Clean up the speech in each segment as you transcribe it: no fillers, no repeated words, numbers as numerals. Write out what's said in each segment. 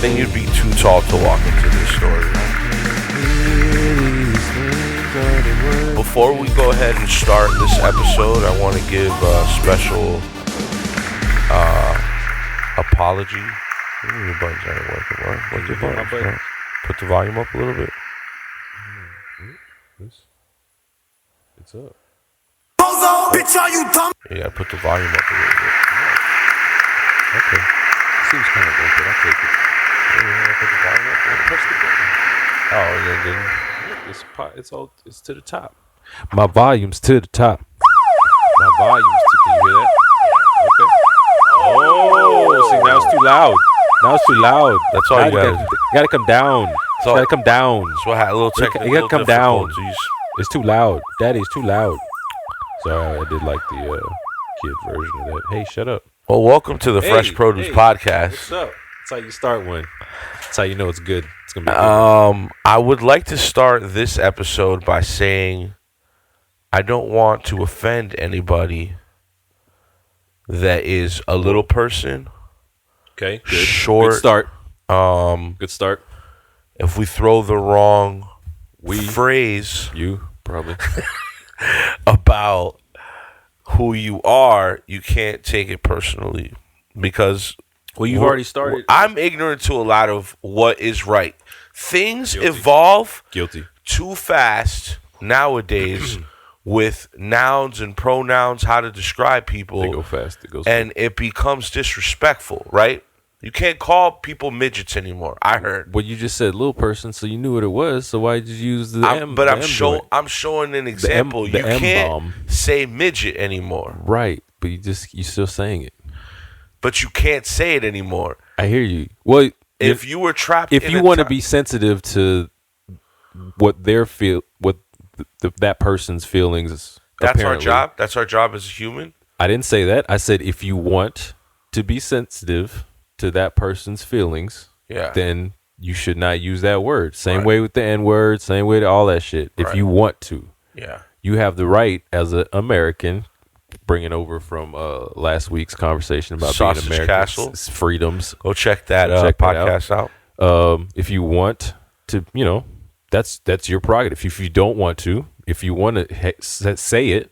think you'd be too tall to walk into this story. Before we go ahead and start this episode, I want to give a special apology. Your buttons aren't working. What's your buttons? Put the volume up a little bit. It's up. Bitch, are you dumb? You gotta put the volume up a little bit. Okay. Seems kind of worth it. I'll take it. Yeah, put the volume up. Press the button. Oh, and then It's to the top. My volume's to the top. My volume's to. Can you hear that? Okay. Oh, see, now it's too loud. Now it's too loud. That's all you gotta do. You gotta come down. You gotta come down. So I had a little technical You gotta come down. difficulties. It's too loud. Daddy's too loud. Sorry, I did like the kid version of that. Hey, shut up. Well, welcome to the Fresh Produce Podcast. What's up? That's how you start one. That's how you know it's good. It's gonna be good. I would like to start this episode by saying I don't want to offend anybody that is a little person. Okay, good. Short. Good start. Good start. If we throw the wrong phrase You probably. about who you are, you can't take it personally because Well, you've already started. I'm ignorant to a lot of what is right. Things Guilty. evolve Guilty. too fast nowadays with nouns and pronouns, how to describe people. They go fast. It goes and it becomes disrespectful, right? You can't call people midgets anymore. I heard. Well, you just said little person, so you knew what it was. So why did you use the M? But the I'm M showing. joint? I'm showing an example. the You M can't bomb. say midget anymore, Right, but you're still saying it. but you can't say it anymore. I hear you. Well, If you were trapped, if in you a want to ti- be sensitive to what that person's feelings, that's our apparently. job. That's our job as a human. I didn't say that. I said if you want to be sensitive to that person's feelings, Yeah. then you should not use that word. Same Right. way with the N-word, same way to all that shit. If Right. you want to, Yeah. you have the right as an American, bringing over from last week's conversation about Sausage being American Castle. freedoms. Go check that Check that podcast out. If you want to, that's your prerogative. If you don't want to, if you want to say it,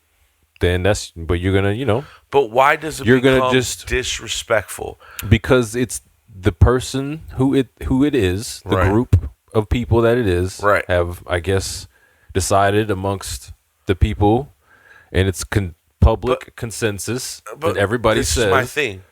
then but you're gonna, But why does it You're gonna become just- disrespectful? because it's the person who it is, the Right. group of people that it is, Right. have, I guess, decided amongst the people, and it's public consensus But that everybody this says is my thing.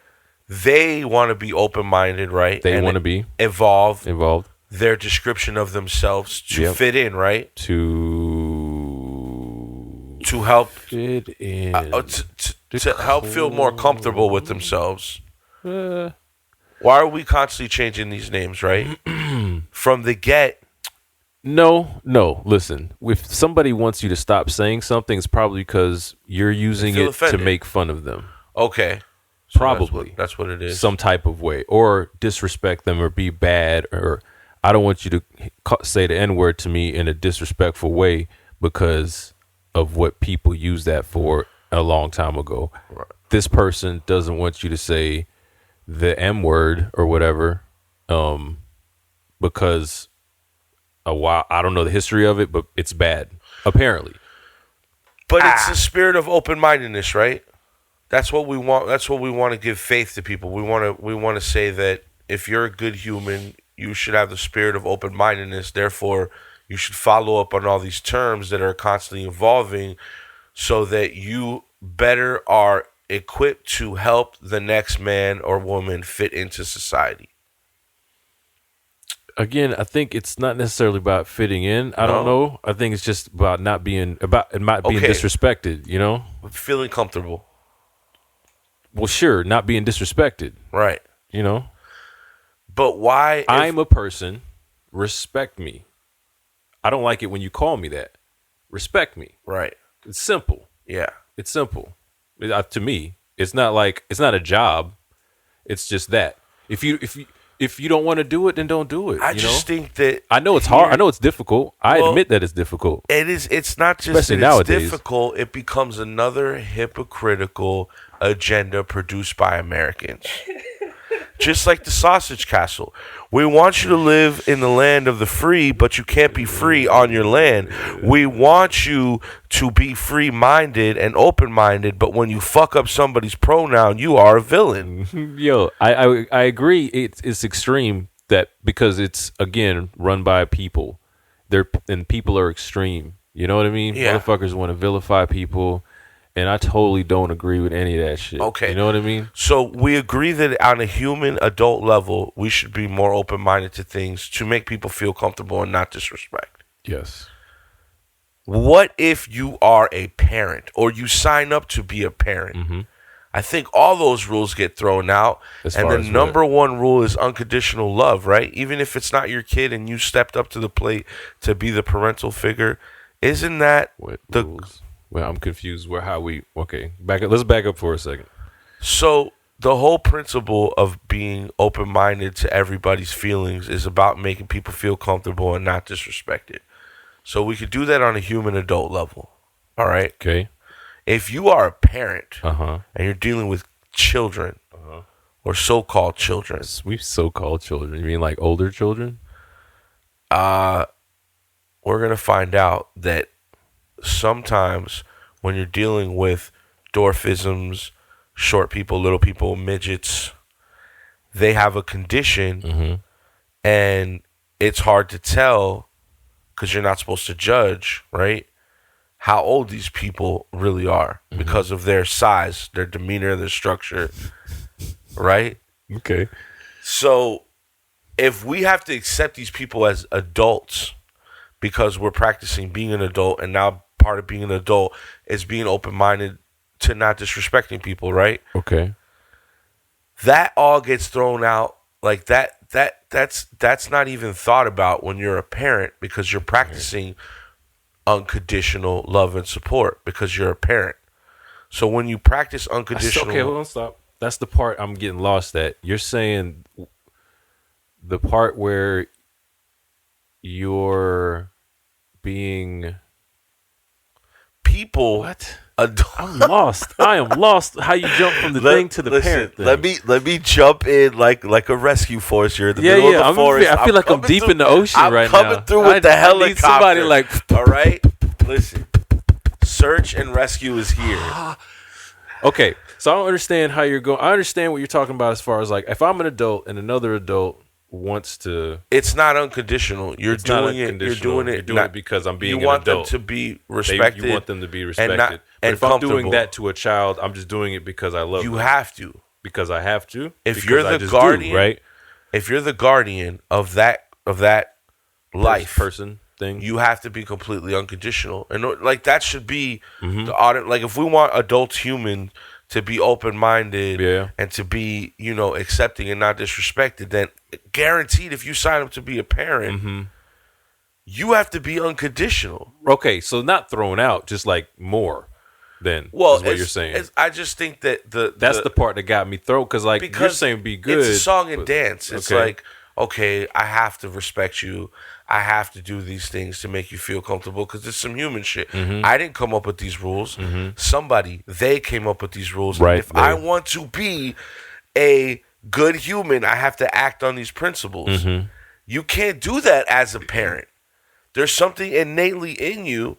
They want to be open-minded, right? they And want to be evolve involved their description of themselves to Yep. fit in, right? to To help fit in. to help feel more comfortable with themselves. Why are we constantly changing these names, right? From the get. No. Listen, if somebody wants you to stop saying something, it's probably because you're using feel it offended. to make fun of them. Okay. So Probably. That's what it is. Some type of way, or disrespect them, or be bad, or I don't want you to say the N-word to me in a disrespectful way because of what people used that for a long time ago. Right. This person doesn't want you to say the M-word or whatever, because a while, I don't know the history of it, but it's bad, apparently. But it's the spirit of open-mindedness, right? That's what we want. That's what we want to give faith to people. We want to say that if you're a good human, you should have the spirit of open-mindedness. Therefore, you should follow up on all these terms that are constantly evolving so that you better are equipped to help the next man or woman fit into society. Again, I think it's not necessarily about fitting in. I don't know. I think it's just about not being disrespected, Feeling comfortable. Well, sure, not being disrespected, Right. But why? I'm a person. Respect me. I don't like it when you call me that. Respect me. Right. It's simple. Yeah. It's simple. To me, it's not a job. It's just that. If you don't want to do it, then don't do it. I just think that I know it's hard. I know it's difficult. I admit that it's difficult. It is. It's not just Especially that it's nowadays. difficult. It becomes another hypocritical agenda produced by Americans. Just like the sausage castle. We want you to live in the land of the free, but you can't be free on your land. We want you to be free-minded and open-minded, but when you fuck up somebody's pronoun, you are a villain. Yo, I agree. It's extreme that because it's, again, run by people. And people are extreme. You know what I mean? Yeah. Motherfuckers want to vilify people. And I totally don't agree with any of that shit. Okay. You know what I mean? So we agree that on a human adult level, we should be more open-minded to things to make people feel comfortable and not disrespect. Yes. What if you are a parent or you sign up to be a parent? Mm-hmm. I think all those rules get thrown out. And the number one rule is unconditional love, right? Even if it's not your kid and you stepped up to the plate to be the parental figure, isn't that what the rules? Well, I'm confused. Okay, back up. Let's back up for a second. So the whole principle of being open-minded to everybody's feelings is about making people feel comfortable and not disrespected. So we could do that on a human adult level. All right? Okay. If you are a parent and you're dealing with children or so-called children. We so-called children. You mean like older children? We're going to find out that sometimes when you're dealing with dwarfisms, short people, little people, midgets, they have a condition and it's hard to tell because you're not supposed to judge, right, how old these people really are because of their size, their demeanor, their structure, right? Okay. So if we have to accept these people as adults because we're practicing being an adult, and now part of being an adult is being open-minded to not disrespecting people, right? Okay. That all gets thrown out. Like that's not even thought about when you're a parent because you're practicing unconditional love and support because you're a parent. So when you practice unconditional... Okay, hold on, stop. That's the part I'm getting lost at. You're saying the part where you're being... People... What? I'm lost. I am lost. How you jump from the thing to the parent thing. Let me jump in like a rescue force here in the middle of the forest. I feel like I'm deep in the ocean right now. I'm coming through with the helicopter. Need somebody like... All right? Listen. Search and rescue is here. Okay. So I don't understand how you're going. I understand what you're talking about as far as like if I'm an adult and another adult wants to. It's not unconditional. You're doing it because I'm being an adult. You adult. want them to be respected. You want them to be respected. But if I'm doing that to a child, I'm just doing it because I love them. You have to. Because I have to. If you're the guardian, right? If you're the guardian of that life person thing, you have to be completely unconditional, and like that should be the audit. Like if we want adult human to be open-minded and to be, accepting and not disrespected, then guaranteed if you sign up to be a parent, you have to be unconditional. Okay, so not thrown out, just like more than is what you're saying. I just think that that's the part that got me thrown, because you're saying be good. It's a song and dance. It's like, okay, I have to respect you. I have to do these things to make you feel comfortable because it's some human shit. I didn't come up with these rules. They came up with these rules. Right. And if I want to be a good human, I have to act on these principles. You can't do that as a parent. There's something innately in you,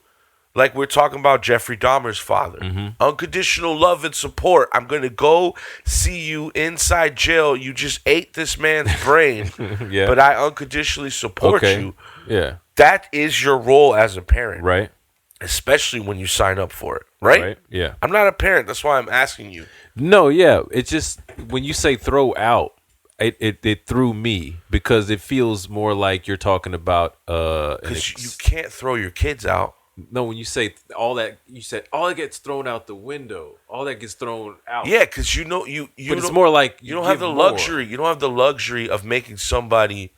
like we're talking about Jeffrey Dahmer's father. Unconditional love and support. I'm going to go see you inside jail. You just ate this man's brain, but I unconditionally support you. Yeah. That is your role as a parent. Right. Especially when you sign up for it. Right? Yeah. I'm not a parent. That's why I'm asking you. No, yeah. It's just when you say throw out, it threw me because it feels more like you're talking about because you can't throw your kids out. No, when you say all that, you said all that gets thrown out the window. All that gets thrown out. Yeah, because you But it's more like you don't have the luxury. You don't have the luxury of making somebody,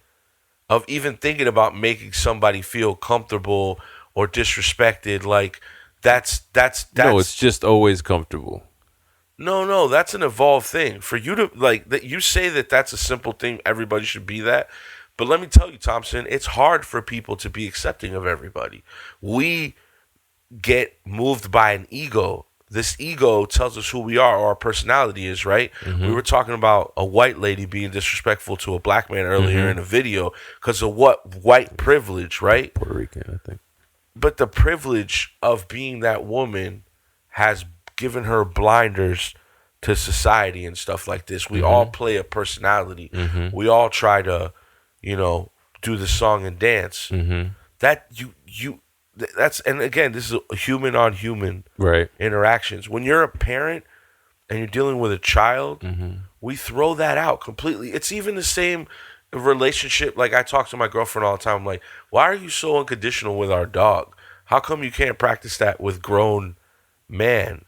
of even thinking about making somebody feel comfortable or disrespected. Like that's. No, it's just always comfortable. No, that's an evolved thing. For you to like that, you say that that's a simple thing. Everybody should be that. But let me tell you, Thompson, it's hard for people to be accepting of everybody. We get moved by an ego this ego tells us who we are, or our personality is, right? We were talking about a white lady being disrespectful to a black man earlier in a video because of what? White privilege, right? Puerto Rican, I think. But the privilege of being that woman has given her blinders to society and stuff like this. We all play a personality. We all try to, do the song and dance. That that's, and again, this is a human on human interactions. When you're a parent and you're dealing with a child, we throw that out completely. It's even the same relationship. Like, I talk to my girlfriend all the time. I'm like, why are you so unconditional with our dog? How come you can't practice that with grown man?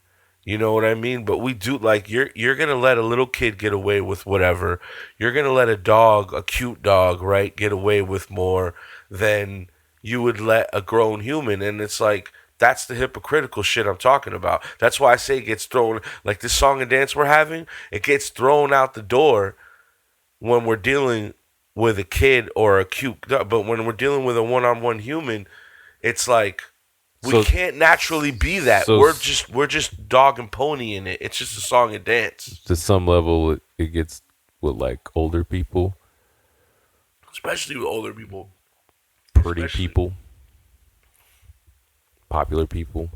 You know what I mean? But we do. Like, you're gonna let a little kid get away with whatever. You're gonna let a dog, a cute dog, right, get away with more than you would let a grown human. And it's like, that's the hypocritical shit I'm talking about. That's why I say it gets thrown, like this song and dance we're having, it gets thrown out the door when we're dealing with a kid or a cute dog. But when we're dealing with a one-on-one human, it's like, we can't naturally be that. We're just dog and pony in it. It's just a song and dance. To some level, it gets with like older people, especially with older people, pretty people, popular people.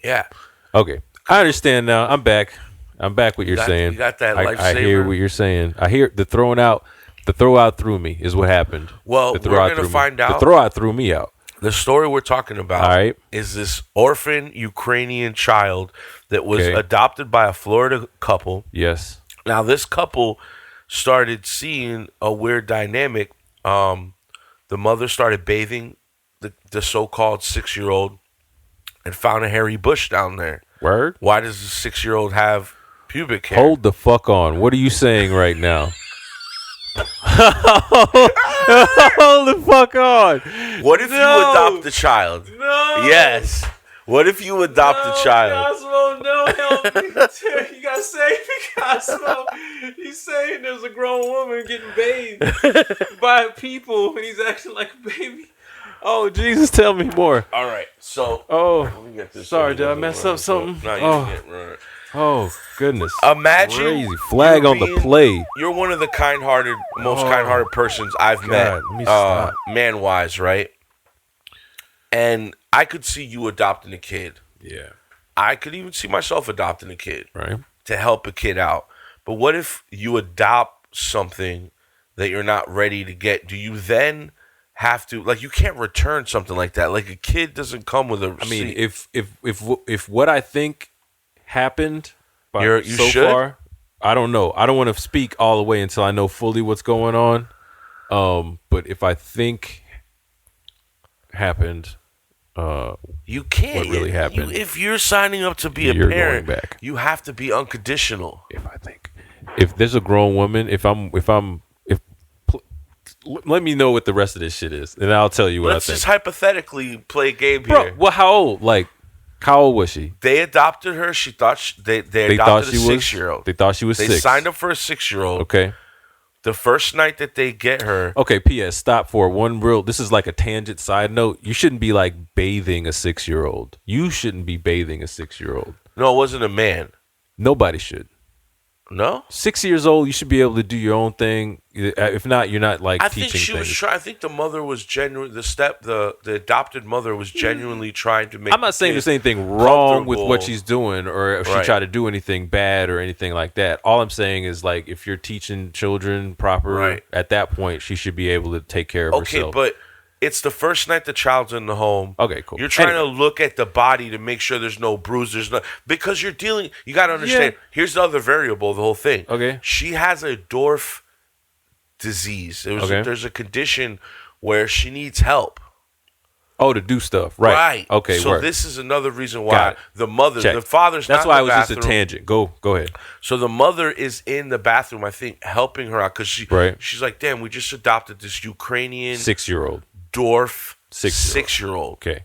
Yeah. Okay, I understand now. I'm back. I'm back. What you're saying. You got that lifesaver. I hear what you're saying. I hear the throwing out. The throw out threw me is what happened. Well, we're gonna find out. The throw out threw me out. The story we're talking about is this orphan Ukrainian child that was adopted by a Florida couple. Yes. Now, this couple started seeing a weird dynamic. The mother started bathing the so-called 6-year-old and found a hairy bush down there. Word? Why does the 6-year-old have pubic hair? Hold the fuck on. What are you saying right now? Hold the fuck on. What if you adopt the child? No. Yes. What if you adopt the child? Cosmo, no, help me. You gotta save me, Cosmo. He's saying there's a grown woman getting bathed by people and he's acting like a baby. Oh, Jesus, tell me more. All right. So, let me get this. Sorry, did I mess up something? No, you didn't. Right. Oh, goodness. Imagine. Crazy. Flag on the play. You're one of the most kind-hearted persons I've met, man-wise, right? And I could see you adopting a kid. Yeah. I could even see myself adopting a kid. Right. To help a kid out. But what if you adopt something that you're not ready to get? Do you then have to, like, you can't return something like that? Like, a kid doesn't come with a receipt. I mean, if what I think happened you so should? far, I don't know. I don't want to speak all the way until I know fully what's going on. But if I think happened, you can't. What really happened? If you're signing up to be a parent, you have to be unconditional. If there's a grown woman, let me know what the rest of this shit is, and I'll tell you what I think. Let's just hypothetically play a game here. Well, how old? Like, how old was she? They adopted her. She thought they adopted a 6-year-old. They thought she was 6. They signed up for a 6-year-old. Okay. The first night that they get her. Okay, P.S. Stop for one real. This is like a tangent side note. You shouldn't be like bathing a 6-year-old. You shouldn't be bathing a 6-year-old. No, it wasn't a man. Nobody should. No? 6 years old, you should be able to do your own thing. If not, you're not like teaching things. I think she was trying. I think the mother was genuine. The adopted mother was genuinely trying to make. I'm not saying there's anything wrong with what she's doing, or if she tried to do anything bad or anything like that. All I'm saying is, like, if you're teaching children proper, at that point, she should be able to take care of herself. Okay, but it's the first night the child's in the home. Okay, cool. You're trying to look at the body to make sure there's no bruise. There's no, because you're dealing. You got to understand. Yeah. Here's the other variable. The whole thing. Okay. She has a dwarf disease. There's a condition where she needs help. Oh, to do stuff. Right. Okay. So this is another reason why the mother, the father's That's not why in the it was bathroom. just a tangent. Go ahead. So the mother is in the bathroom, I think, helping her out because she's like, damn, we just adopted this Ukrainian 6-year-old. Dwarf 6-year-old. Okay.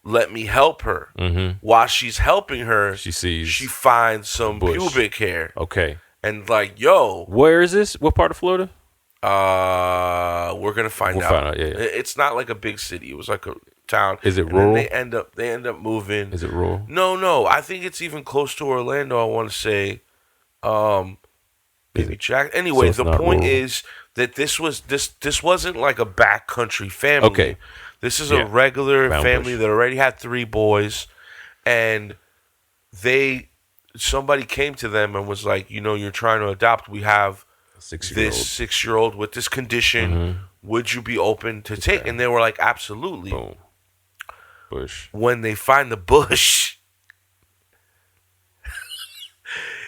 Let me help her. Mm-hmm. While she's helping her, she finds some pubic hair. Okay. And like, yo, where is this? What part of Florida? We're gonna find out. Yeah. It's not like a big city. It was like town. Is it and rural? Then they end up moving. Is it rural? No. I think it's even close to Orlando. I want to say, maybe Jack. Anyway, So the it's not point rural. is that this wasn't like a backcountry family. Okay. This is a regular Bound family bush. that already had 3 boys, and somebody came to them and was like, you're trying to adopt. We have 6-year-old. this 6-year-old with this condition. Would you be open to take? And they were like, absolutely. Boom. Bush. When they find the bush,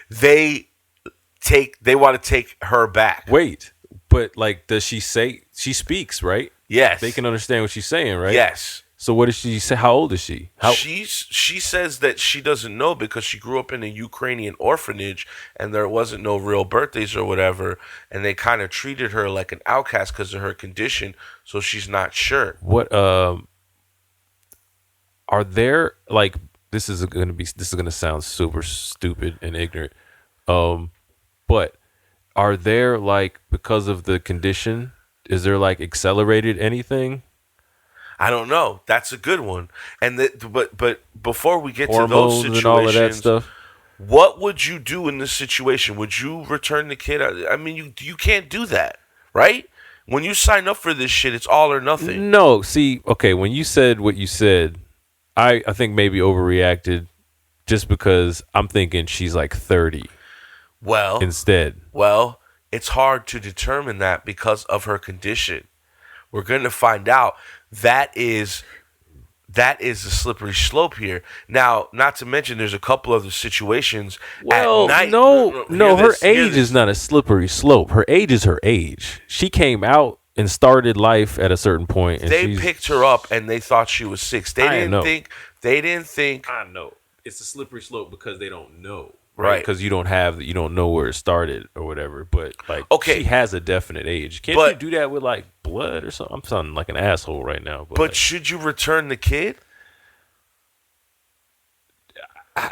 they want to take her back. Wait, but like, does she say she speaks, right? Yes. They can understand what she's saying, right? Yes. So what does she say? How old is she? She says that she doesn't know because she grew up in a Ukrainian orphanage and there wasn't no real birthdays or whatever, and they kind of treated her like an outcast because of her condition, so she's not sure. What are there, like, this is gonna sound super stupid and ignorant, but are there, like, because of the condition, is there like accelerated anything? I don't know. That's a good one. And but before we get to those Hormones situations, and all of that stuff. what would you do in this situation? Would you return the kid? I mean, you can't do that, right? When you sign up for this shit, it's all or nothing. No, see, okay, when you said what you said, I think maybe overreacted just because I'm thinking she's like 30 instead. Well, it's hard to determine that because of her condition. We're going to find out. That is a slippery slope here. Now, not to mention, there's a couple other situations Well, at night. No, her age is not a slippery slope. Her age is her age. She came out and started life at a certain point. And They picked her up and they thought she was 6. They didn't think. I know it's a slippery slope because they don't know, Right. Because you don't know where it started or whatever. But like, Okay. she has a definite age. Can't you do that with like blood or something? I'm sounding like an asshole right now. But like, should you return the kid?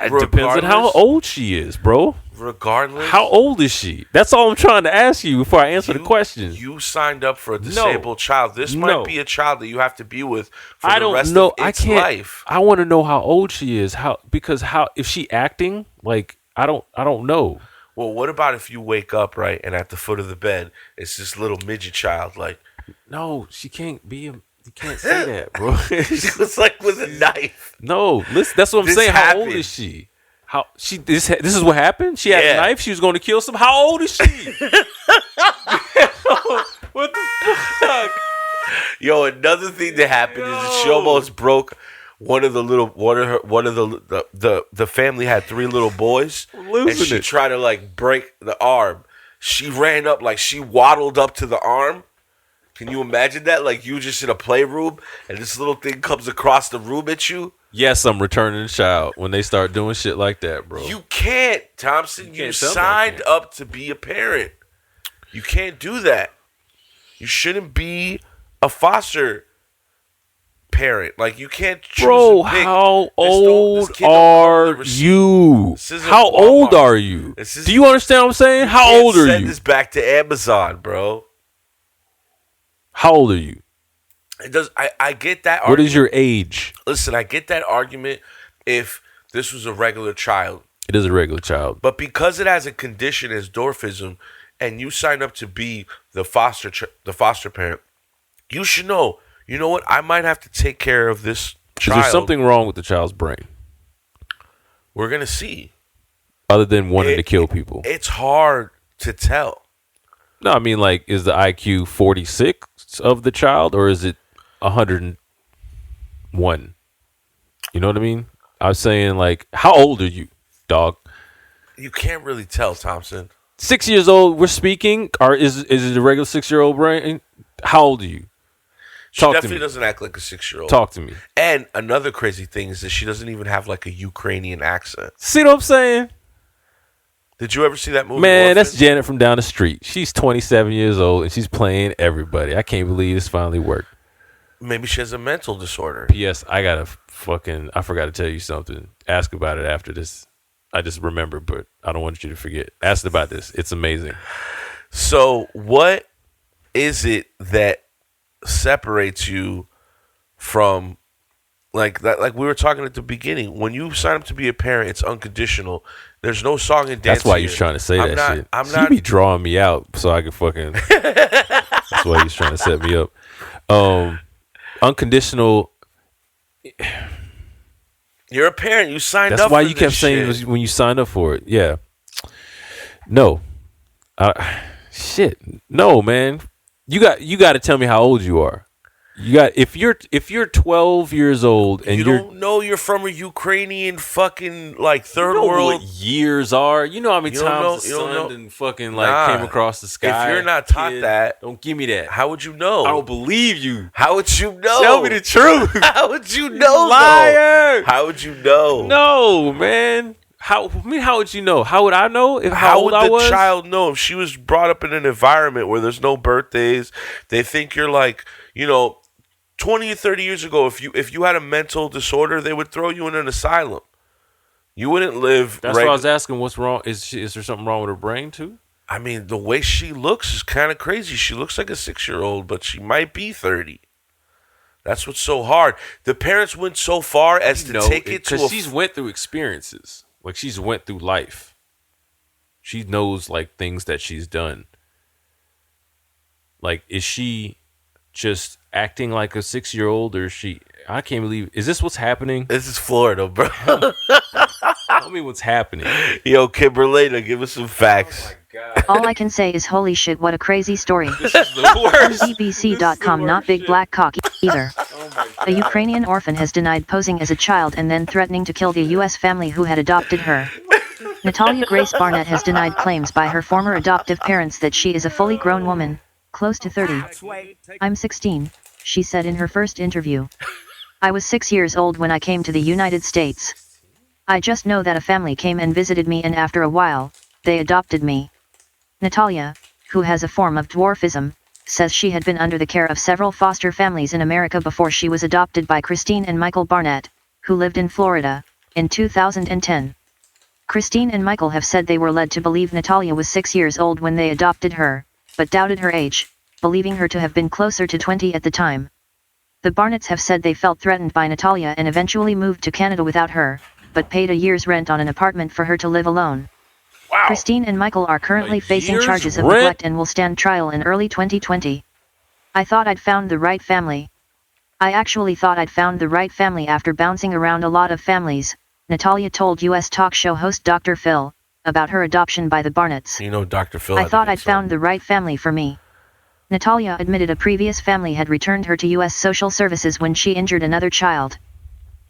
it depends on how old she is, bro. Regardless, How old is she? That's all I'm trying to ask you before I answer the question. You signed up for a disabled child. This might be a child that you have to be with for the rest of its life. I want to know how old she is. Because if she acting like I don't know. Well, what about if you wake up, right, and at the foot of the bed, it's this little midget child, like... No, she can't be you can't say that, bro. She was like with a knife. No, listen, that's what I'm saying. How old is she? This is what happened? She had a knife, she was going to kill some. How old is she? What the fuck? Yo, another thing that happened is that she almost broke one of the family had 3 little boys, and she tried to like break the arm. She ran up, like she waddled up to the arm. Can you imagine that? Like you just in a playroom and this little thing comes across the room at you. Yes, I'm returning the child when they start doing shit like that, bro. You can't, Thompson. You signed up to be a parent. You can't do that. You shouldn't be a foster parent. Like you can't choose. Bro, how old are you? How old are you? Do you understand what I'm saying? How old are you? Send this back to Amazon, bro. How old are you? It does. I get that argument. What is your age? Listen, I get that argument if this was a regular child. It is a regular child. But because it has a condition as dwarfism, and you sign up to be the foster parent, you should know. You know what? I might have to take care of this child. Is there something wrong with the child's brain? We're gonna see. Other than wanting to kill people, it's hard to tell. No, I mean, like, is the IQ 46 of the child, or is it 101? You know what I mean? I was saying, like, how old are you, dog? You can't really tell, Thompson. 6 years old. We're speaking. Or is it a regular 6-year-old brain? How old are you? She definitely doesn't act like a 6-year-old. Talk to me. And another crazy thing is that she doesn't even have like a Ukrainian accent. See what I'm saying? Did you ever see that movie? Man, Orphan? that's Janet from down the street. She's 27 years old and she's playing everybody. I can't believe this finally worked. Maybe she has a mental disorder. P.S. I forgot to tell you something. Ask about it after this. I just remembered, but I don't want you to forget. Ask about this. It's amazing. So what is it that separates you from Like that, like we were talking at the beginning. When you sign up to be a parent, it's unconditional. There's no song and dance. That's why you're trying to say that shit. I'm So not. you be drawing me out so I can fucking. That's why he's trying to set me up. Unconditional. You're a parent. You signed up. That's why for you kept this saying shit. when you signed up for it. Yeah. No. Shit. No, man. You got to tell me how old you are. You got if you're 12 years old and you don't know you're from a Ukrainian fucking like third you know world. what years are. You know how many You don't times the know- you don't sun know. and fucking Nah. came across the sky. If you're not taught kid, that, don't give me that. how would you know? I don't believe you. How would you know? Tell me the truth. How would you know? Liar. Though? How would you know? No, man. How would you know? How would I know if how How old would I the was? child know if she was brought up in an environment where there's no birthdays? They think you're like, 20 or 30 years ago, if you had a mental disorder, they would throw you in an asylum. You wouldn't live. That's why I was asking. What's wrong? Is there something wrong with her brain too? I mean, the way she looks is kind of crazy. She looks like a 6-year-old, but she might be 30. That's what's so hard. The parents went so far as to take it to because she's went through experiences. Like she's went through life. She knows like things that she's done. Like, is she just acting like a 6-year-old, or is she? I can't believe. Is this what's happening? This is Florida, bro. Tell me what's happening. Yo, Kimberlina, give us some facts. All I can say is holy shit, what a crazy story. This is the worst. BBC.com, not big black cock either. A Ukrainian orphan has denied posing as a child and then threatening to kill the U.S. family who had adopted her. Natalia Grace Barnett has denied claims by her former adoptive parents that she is a fully grown woman, close to 30. I'm 16, she said in her first interview. I was 6 years old when I came to the United States. I just know that a family came and visited me, and after a while, they adopted me. Natalia, who has a form of dwarfism, says she had been under the care of several foster families in America before she was adopted by Kristine and Michael Barnett, who lived in Florida, in 2010. Kristine and Michael have said they were led to believe Natalia was 6 years old when they adopted her, but doubted her age, believing her to have been closer to 20 at the time. The Barnetts have said they felt threatened by Natalia and eventually moved to Canada without her, but paid a year's rent on an apartment for her to live alone. Wow. Kristine and Michael are currently facing year's charges of rent? neglect and will stand trial in early 2020. I thought I'd found the right family. I actually thought I'd found the right family after bouncing around a lot of families, Natalia told U.S. talk show host Dr. Phil, about her adoption by the Barnetts. Dr. Phil. I thought I'd found the right family for me. Natalia admitted a previous family had returned her to U.S. Social Services when she injured another child.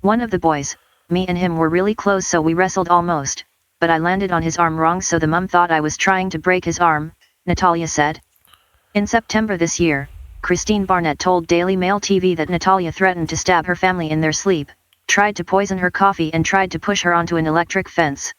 One of the boys, me and him were really close, so we wrestled almost, but I landed on his arm wrong, so the mum thought I was trying to break his arm, Natalia said. In September this year, Kristine Barnett told Daily Mail TV that Natalia threatened to stab her family in their sleep, tried to poison her coffee and tried to push her onto an electric fence.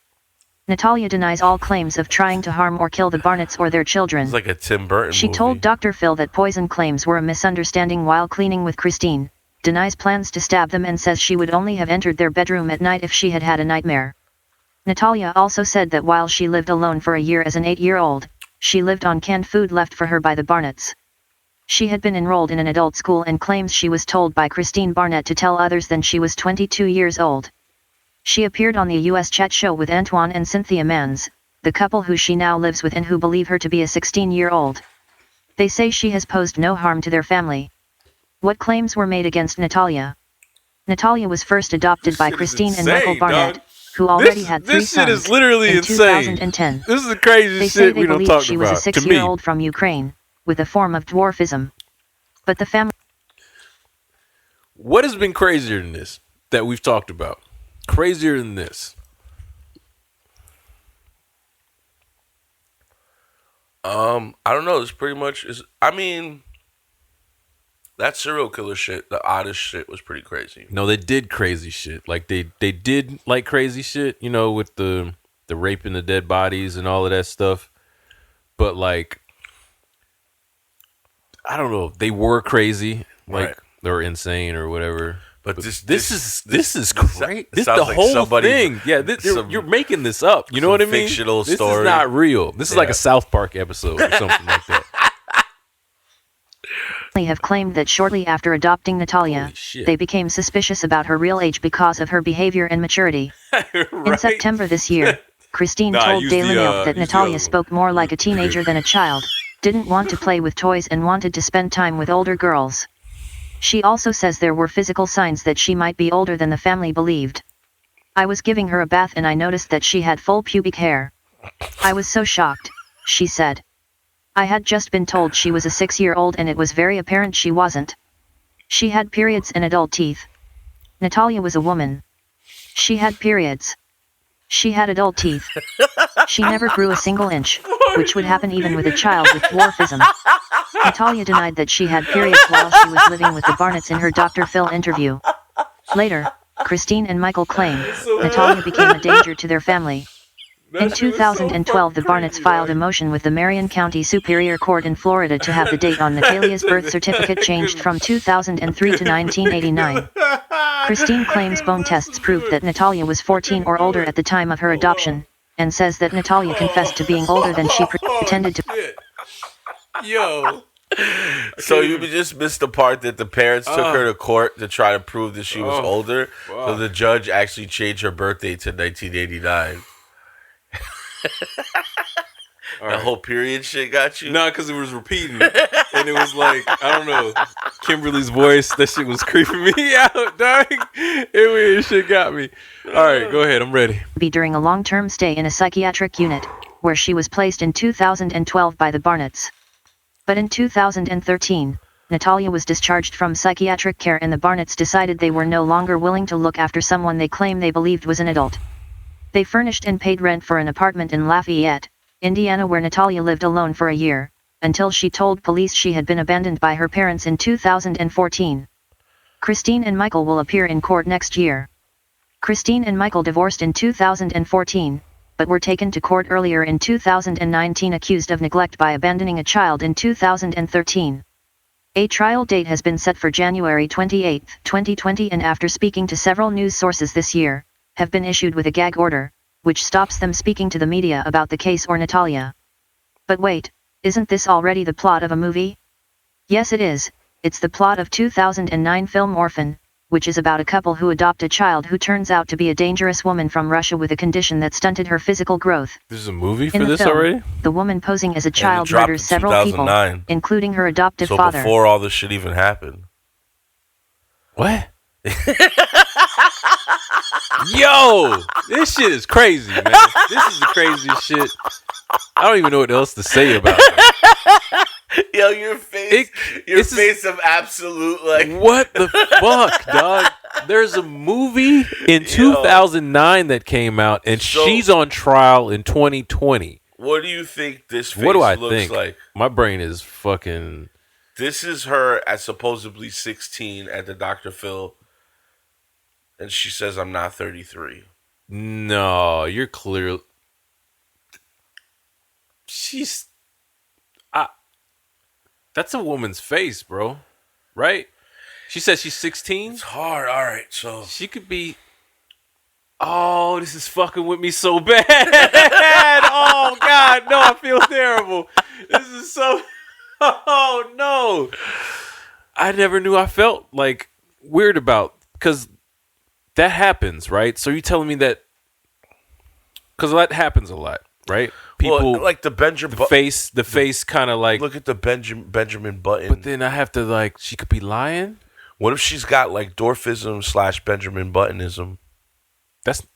Natalia denies all claims of trying to harm or kill the Barnetts or their children. It's like a Tim Burton She movie. told Dr. Phil that poison claims were a misunderstanding while cleaning with Kristine, denies plans to stab them, and says she would only have entered their bedroom at night if she had had a nightmare. Natalia also said that while she lived alone for a year as an 8-year-old, she lived on canned food left for her by the Barnetts. She had been enrolled in an adult school and claims she was told by Kristine Barnett to tell others than she was 22 years old. She appeared on the U.S. chat show with Antoine and Cynthia Mans, the couple who she now lives with and who believe her to be a 16-year-old. They say she has posed no harm to their family. What claims were made against Natalia? Natalia was first adopted by Kristine and Michael Barnett, who already had 3 This shit sons, is literally in insane. 2010. This is the craziest They say shit they we don't believed talk she was a about. To me, 6-year-old from Ukraine, with a form of dwarfism. But the family... what has been crazier than this that we've talked about? Crazier than this? I don't know. It's pretty much is. I mean, that serial killer shit, the oddest shit, was pretty crazy. No, they did crazy shit. Like they did like crazy shit, you know, with the raping the dead bodies and all of that stuff. But like, I don't know. They were crazy, like Right. they were insane or whatever. But This this is great. This sounds the like whole somebody- thing. Yeah, you're making this up. You know some what I mean? fictional this story. is not real. This is like Yeah. a South Park episode or something like that. have claimed that shortly after adopting Natalia, Holy shit. they became suspicious about her real age because of her behavior and maturity. In September this year, Kristine told Daily Mail that Natalia spoke more like a teenager than a child, didn't want to play with toys and wanted to spend time with older girls. She also says there were physical signs that she might be older than the family believed. I was giving her a bath and I noticed that she had full pubic hair. I was so shocked, she said. I had just been told she was a 6-year-old and it was very apparent she wasn't. She had periods and adult teeth. Natalia was a woman. She had periods. She had adult teeth. She never grew a single inch, which would happen even with a child with dwarfism. Natalia denied that she had periods while she was living with the Barnetts in her Dr. Phil interview. Later, Kristine and Michael claimed Natalia became a danger to their family. In 2012, the Barnetts filed a motion with the Marion County Superior Court in Florida to have the date on Natalia's birth certificate changed from 2003 to 1989. Kristine claims bone tests proved that Natalia was 14 or older at the time of her adoption, and says that Natalia confessed to being older than she pretended to. Yo. So you just missed the part that the parents took her to court to try to prove that she was older. Wow. So the judge actually changed her birthday to 1989. The whole period shit got you? Nah, because it was repeating. And it was like, I don't know, Kimberly's voice, that shit was creeping me out, dog. It shit got me. All right, go ahead, I'm ready. During a long-term stay in a psychiatric unit, where she was placed in 2012 by the Barnetts. But in 2013, Natalia was discharged from psychiatric care and the Barnetts decided they were no longer willing to look after someone they claim they believed was an adult. They furnished and paid rent for an apartment in Lafayette, Indiana, where Natalia lived alone for a year, until she told police she had been abandoned by her parents in 2014. Kristine and Michael will appear in court next year. Kristine and Michael divorced in 2014, but were taken to court earlier in 2019 accused of neglect by abandoning a child in 2013. A trial date has been set for January 28, 2020, and after speaking to several news sources this year, have been issued with a gag order, which stops them speaking to the media about the case or Natalia. But wait, isn't this already the plot of a movie? Yes, it is. It's the plot of 2009 film Orphan, which is about a couple who adopt a child who turns out to be a dangerous woman from Russia with a condition that stunted her physical growth. There's a movie for In the this film, already? the woman posing as a child dropped murders in several people, 2009. including her adoptive So father. before all this shit even happened. What? Yo, this shit is crazy, man. This is the craziest shit. I don't even know what else to say about it. Yo, your face, of absolute, like... What the fuck, dog? There's a movie in 2009 that came out, and she's on trial in 2020. What do you think this face What do I looks think? like? My brain is fucking... This is her at supposedly 16 at the Dr. Phil, and she says, I'm not 33. No, you're clear. She's... That's a woman's face, bro. Right? She says she's 16? It's hard. All right, so... She could be... Oh, this is fucking with me so bad. Oh, God. No, I feel terrible. This is so... Oh, no. I never knew I felt, like, weird about... Because that happens, right? So you're telling me that... Because that happens a lot, right? People... Well, like the face kind of like... Look at the Benjamin Button. But then I have to, like... She could be lying? What if she's got, like, dwarfism / Benjamin Buttonism? That's...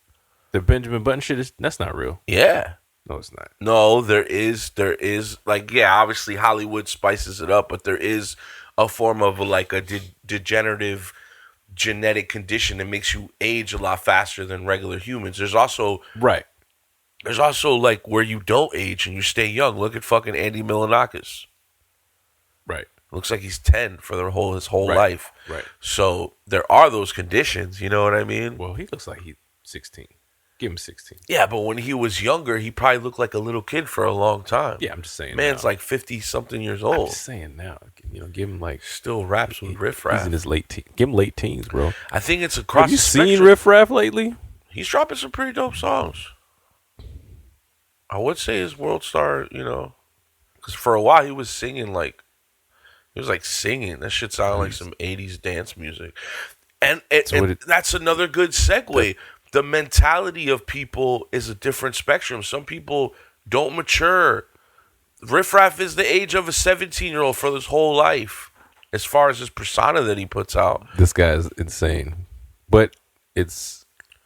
The Benjamin Button shit is... That's not real. Yeah. No, it's not. No, there is, like, yeah, obviously Hollywood spices it up, but there is a form of, like, a degenerative genetic condition that makes you age a lot faster than regular humans. There's also... Right. There's also, like, where you don't age and you stay young. Look at fucking Andy Milonakis. Right. Looks like he's 10 for his whole life. Right. So there are those conditions, you know what I mean? Well, he looks like he's 16. Give him 16. Yeah, but when he was younger, he probably looked like a little kid for a long time. Yeah, I'm just saying. Man's now. like 50-something years old. I'm just saying now. You know, give him like... Still raps with Riff Raff. He's in his late teens. Give him late teens, bro. I think it's across Have you the seen spectrum. Riff Raff lately? He's dropping some pretty dope songs. I would say his world star, you know, because for a while he was singing like He was like singing. That shit sounded like some 80s dance music. And that's another good segue. The mentality of people is a different spectrum. Some people don't mature. Riff Raff is the age of a 17-year-old for his whole life, as far as his persona that he puts out. This guy is insane. But it's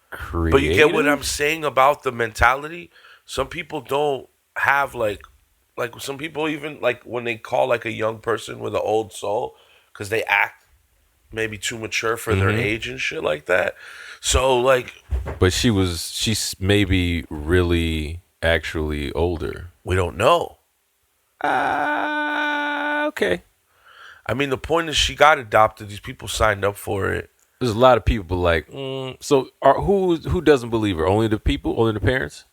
creative. But you get what I'm saying about the mentality? Some people don't have like some people even like when they call like a young person with an old soul because they act maybe too mature for their age and shit like that. So like, but she's maybe really actually older. We don't know. Okay. I mean, the point is she got adopted. These people signed up for it. There's a lot of people like. So who doesn't believe her? Only the people? Only the parents?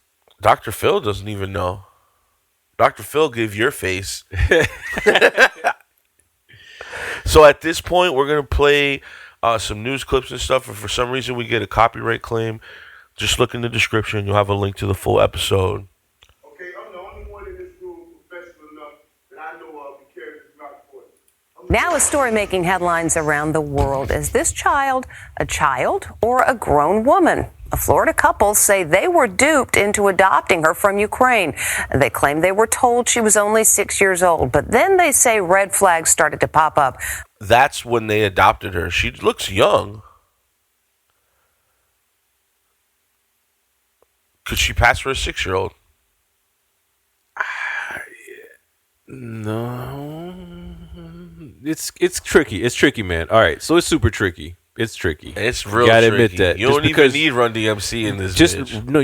Dr. Phil doesn't even know. Dr. Phil gave your face. So at this point, we're going to play some news clips and stuff. If for some reason we get a copyright claim, just look in the description. You'll have a link to the full episode. Okay, I'm the only one in this room professional enough that I know of to carry this rock for it. Now a story making headlines around the world. Is this child a child or a grown woman? A Florida couple say they were duped into adopting her from Ukraine. They claim they were told she was only 6 years old, but then they say red flags started to pop up. That's when they adopted her. She looks young. Could she pass for a 6-year-old? No. It's tricky. It's tricky, man. All right, so it's super tricky. It's tricky. It's real gotta tricky. Admit that. You don't even need Run DMC in this bitch. No,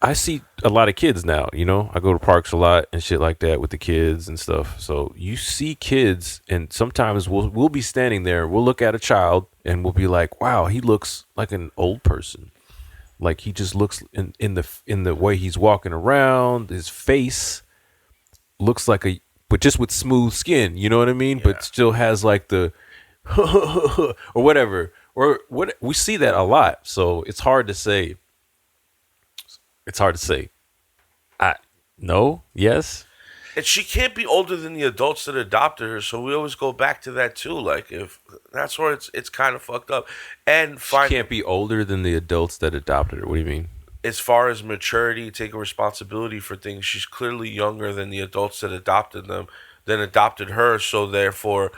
I see a lot of kids now, you know? I go to parks a lot and shit like that with the kids and stuff. So you see kids, and sometimes we'll be standing there, we'll look at a child, and we'll be like, wow, he looks like an old person. Like he just looks in the way he's walking around, his face looks like but just with smooth skin, you know what I mean? Yeah. But still has like the or whatever, or what we see that a lot. So it's hard to say. No, yes. And she can't be older than the adults that adopted her. So we always go back to that too. Like if that's where it's kind of fucked up. And she can't be older than the adults that adopted her. What do you mean? As far as maturity, taking responsibility for things, she's clearly younger than the adults that adopted her. So therefore,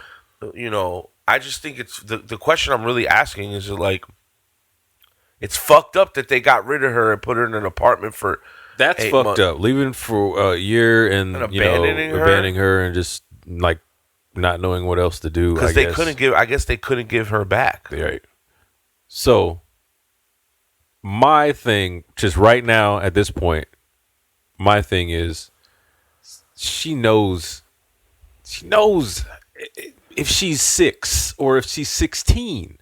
you know, I just think it's the question I'm really asking is like, it's fucked up that they got rid of her and put her in an apartment for. That's fucked months. Up. Leaving for a year and abandoning her and just like not knowing what else to do. Because they couldn't give. I guess they couldn't give her back. Right. So my thing, just right now at this point, my thing is, she knows if she's 6 or if she's 16.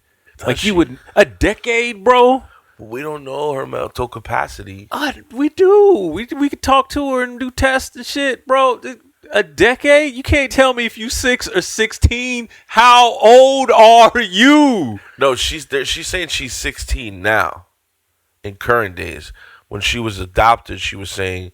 Like you would a decade, bro. We don't know her mental capacity. We do. We could talk to her and do tests and shit, bro. A decade? You can't tell me if you 6 or 16. How old are you? No, she's saying she's 16 now. In current days, when she was adopted, she was saying,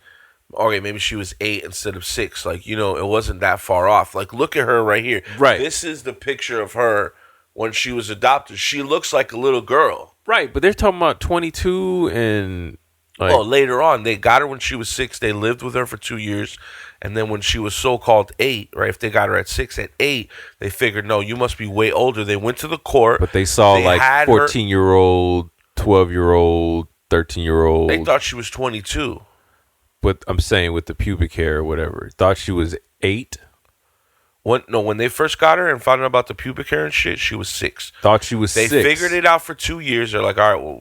okay, maybe she was 8 instead of 6. Like, you know, it wasn't that far off. Like, look at her right here. Right. This is the picture of her when she was adopted. She looks like a little girl. Right, but they're talking about 22 and... later on. They got her when she was 6. They lived with her for 2 years. And then when she was so-called 8, right, if they got her at 6, at 8, they figured, no, you must be way older. They went to the court. But they saw like 14-year-old, 12-year-old, 13-year-old. They thought she was 22. But I'm saying with the pubic hair or whatever. Thought she was 8. When they first got her and found out about the pubic hair and shit, she was 6. Thought she was 6. They figured it out for 2 years. They're like, all right, well,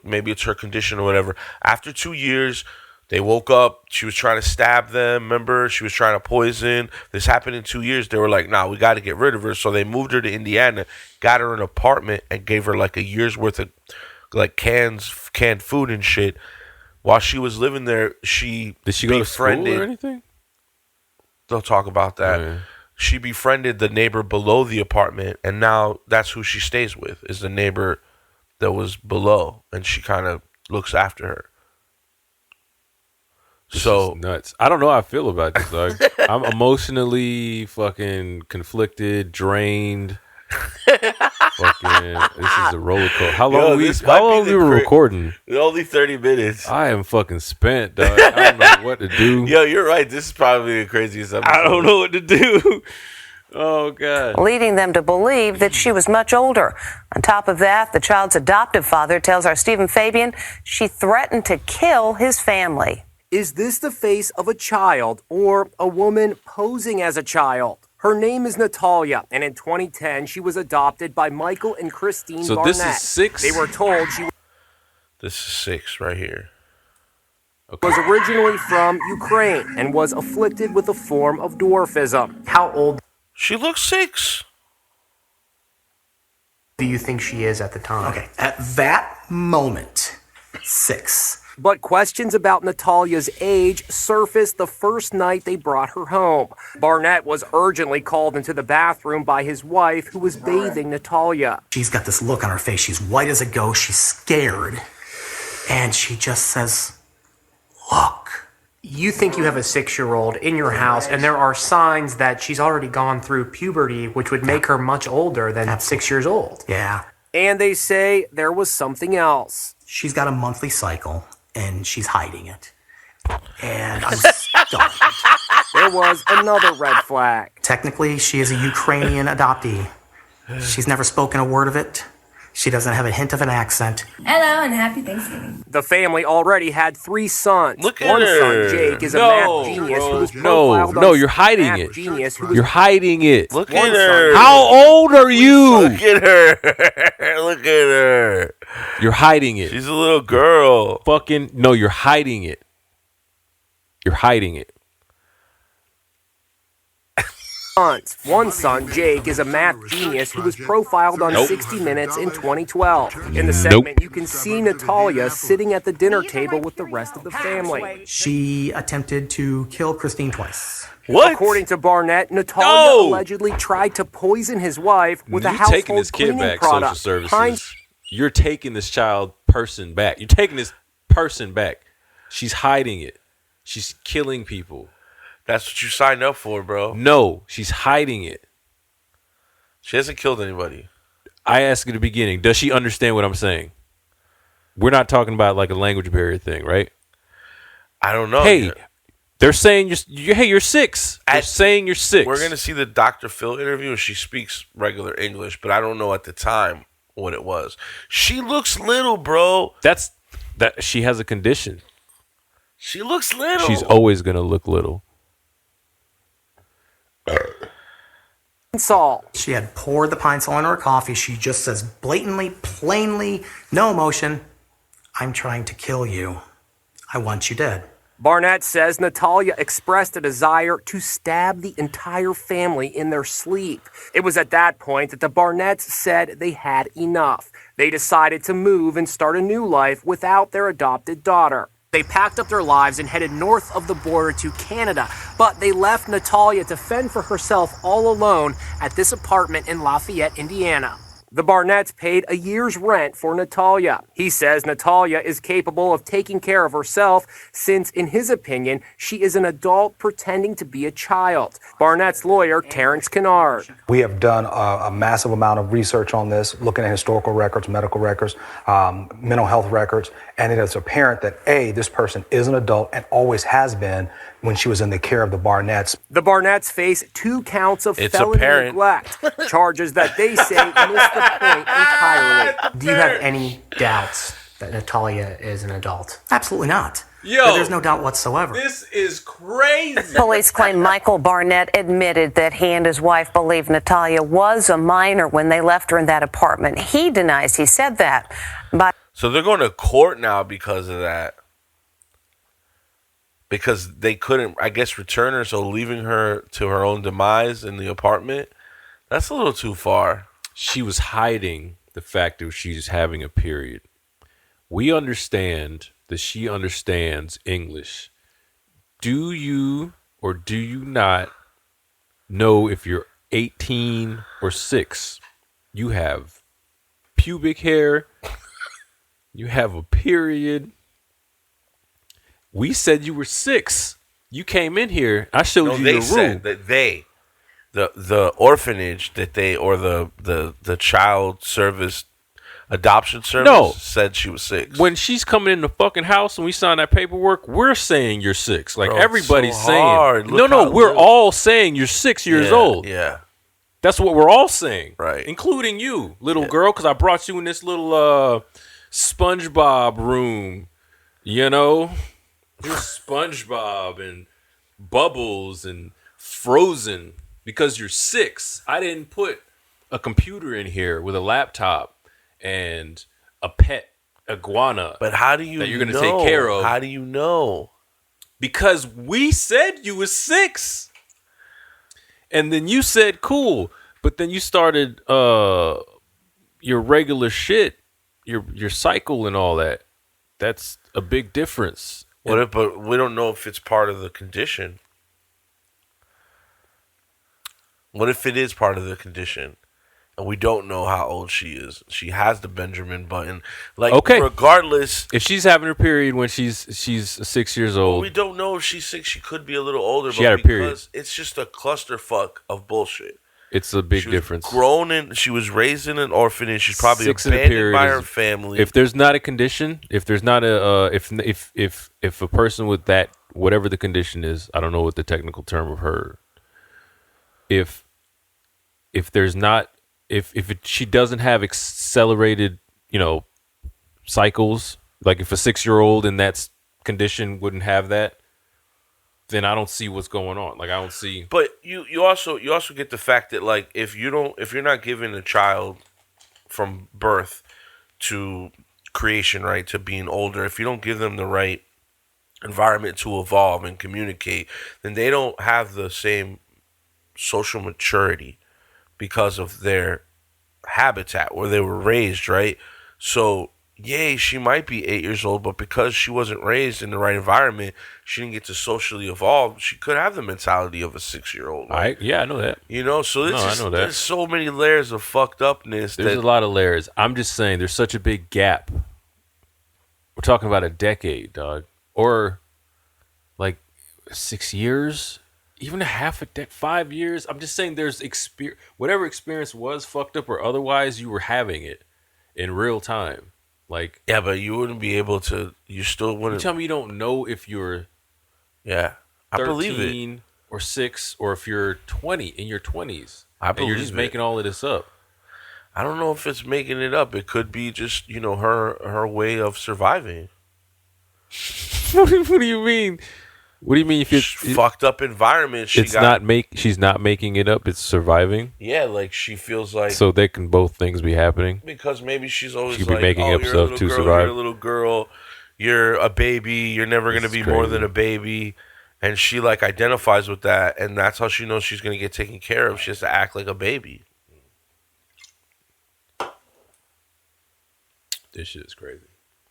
maybe it's her condition or whatever. After 2 years, they woke up. She was trying to stab them. Remember, she was trying to poison. This happened in 2 years. They were like, nah, we got to get rid of her. So they moved her to Indiana, got her an apartment, and gave her like a year's worth of like canned food and shit. While she was living there, Did she go to school or anything? They'll talk about that. Yeah. She befriended the neighbor below the apartment, and now that's who she stays with, is the neighbor that was below, and she kind of looks after her. So nuts. I don't know how I feel about this, dog. I'm emotionally fucking conflicted, drained. Fucking, this is a roller coaster. How long we were recording? Only 30 minutes. I am fucking spent, dog. I don't know what to do. Yo, you're right. This is probably the craziest episode. I don't know what to do. Oh, God. Leading them to believe that she was much older. On top of that, the child's adoptive father tells our Stephen Fabian she threatened to kill his family. Is this the face of a child or a woman posing as a child? Her name is Natalia, and in 2010, she was adopted by Michael and Kristine Barnett. So this is 6? They were told she This is 6 right here. was originally from Ukraine and was afflicted with a form of dwarfism. How old She looks 6. do you think she is at the time? Okay, at that moment, 6. But questions about Natalia's age surfaced the first night they brought her home. Barnett was urgently called into the bathroom by his wife, who was bathing Natalia. She's got this look on her face. She's white as a ghost. She's scared. And she just says, look. You think you have a 6-year-old in your house, and there are signs that she's already gone through puberty, which would make her much older than 6 years old. Yeah. And they say there was something else. She's got a monthly cycle, and she's hiding it. And I'm stunned. There was another red flag. Technically, she is a Ukrainian adoptee. She's never spoken a word of it. She doesn't have a hint of an accent. Hello and happy Thanksgiving. The family already had 3 sons. Look at One her. son, Jake, is a No, math genius bro, who was no, profiled no, on you're hiding math it. Genius who was You're hiding it. Look One at her. son. How old are you? Look at her. Look at her. You're hiding it. She's a little girl. Fucking no, you're hiding it. You're hiding it. sons. One son, Jake, is a math genius who was profiled on 60 Minutes in 2012. In the segment, you can see Natalia sitting at the dinner table with the rest of the family. She attempted to kill Kristine twice. What? According to Barnett, Natalia allegedly tried to poison his wife with a You're taking household this kid cleaning back, social product. services. You're taking this person back. You're taking this person back. She's hiding it. She's killing people. That's what you signed up for, bro. No, she's hiding it. She hasn't killed anybody. I asked at the beginning, does she understand what I'm saying? We're not talking about like a language barrier thing, right? I don't know. Hey, yet. they're saying you're 6. They're saying you're 6. We're going to see the Dr. Phil interview, and she speaks regular English, but I don't know at the time what it was. She looks little, bro. That she has a condition. She looks little. She's always going to look little. Salt. She had poured the pine sol into her coffee. She just says blatantly, plainly, no emotion, I'm trying to kill you. I want you dead. Barnett says Natalia expressed a desire to stab the entire family in their sleep. It was at that point that the Barnetts said they had enough. They decided to move and start a new life without their adopted daughter. They packed up their lives and headed north of the border to Canada, but they left Natalia to fend for herself all alone at this apartment in Lafayette, Indiana. The Barnetts paid a year's rent for Natalia. He says Natalia is capable of taking care of herself since, in his opinion, she is an adult pretending to be a child. Barnett's lawyer, Terrence Kennard. We have done a massive amount of research on this, looking at historical records, medical records, mental health records, and it is apparent that, A, this person is an adult and always has been when she was in the care of the Barnetts. The Barnetts face 2 counts of felony neglect, charges that they say missed the point entirely. Do you have any doubts that Natalia is an adult? Absolutely not. Yo, there's no doubt whatsoever. This is crazy. Police claim Michael Barnett admitted that he and his wife believed Natalia was a minor when they left her in that apartment. He denies he said that. So they're going to court now because of that. Because they couldn't, I guess, return her, so leaving her to her own demise in the apartment, that's a little too far. She was hiding the fact that she's having a period. We understand that she understands English. Do you or do you not know if you're 18 or 6? You have pubic hair. You have a period. We said you were 6. You came in here. I showed you they your said room. that the orphanage that they, or the child service adoption service said she was 6. When she's coming in the fucking house and we sign that paperwork, we're saying you're 6. Like, Bro, everybody's it's so saying. hard. Look No, how we're little- all saying you're 6 years old. Yeah. That's what we're all saying. Right. Including you, little girl, because I brought you in this little SpongeBob room. You know? You're SpongeBob and Bubbles and Frozen because you're 6. I didn't put a computer in here with a laptop and a pet iguana. But how do you that you're know? gonna take care of? How do you know? Because we said you was 6. And then you said cool. But then you started your regular shit, your cycle and all that. That's a big difference. But we don't know if it's part of the condition. What if it is part of the condition? And we don't know how old she is. She has the Benjamin Button. Like, okay. Regardless, if she's having her period when she's 6 years old, we don't know if she's 6. She could be a little older. She had her period. It's just a clusterfuck of bullshit. It's a big difference. She was raised in an orphanage. She's probably 6 in a abandoned period by her family. If there's not a condition, if there's not a if a person with that, whatever the condition is, I don't know what the technical term of her. If there's not, she doesn't have accelerated, cycles, like if a 6-year-old in that condition wouldn't have that, then I don't see what's going on. Like, I don't see. But you also get the fact that, like, if you're not giving a child from birth to creation, right, to being older, if you don't give them the right environment to evolve and communicate, then they don't have the same social maturity because of their habitat where they were raised, right? So, yay, she might be 8 years old, but because she wasn't raised in the right environment, she didn't get to socially evolve. She could have the mentality of a 6-year-old. Right? I know that. So I know that. There's so many layers of fucked upness. There's a lot of layers. I'm just saying there's such a big gap. We're talking about a decade, dog. Or like 6 years, even a half a decade, 5 years. I'm just saying there's whatever experience was fucked up or otherwise, you were having it in real time. Like, yeah, but you wouldn't be able to. You still wouldn't. You tell me you don't know if you're, I believe 13 it, or 6, or if you're 20 in your 20s. I believe you're just making all of this up. I don't know if it's making it up. It could be just her way of surviving. What do you mean? What do you mean? If it's fucked up environment, she's not making it up. It's surviving. Yeah, like she feels like. So they can both things be happening. Because maybe she's always she like, be making up stuff to survive. You're a little girl. You're a baby. You're never gonna be more than a baby. And she like identifies with that, and that's how she knows she's gonna get taken care of. She has to act like a baby. This shit is crazy.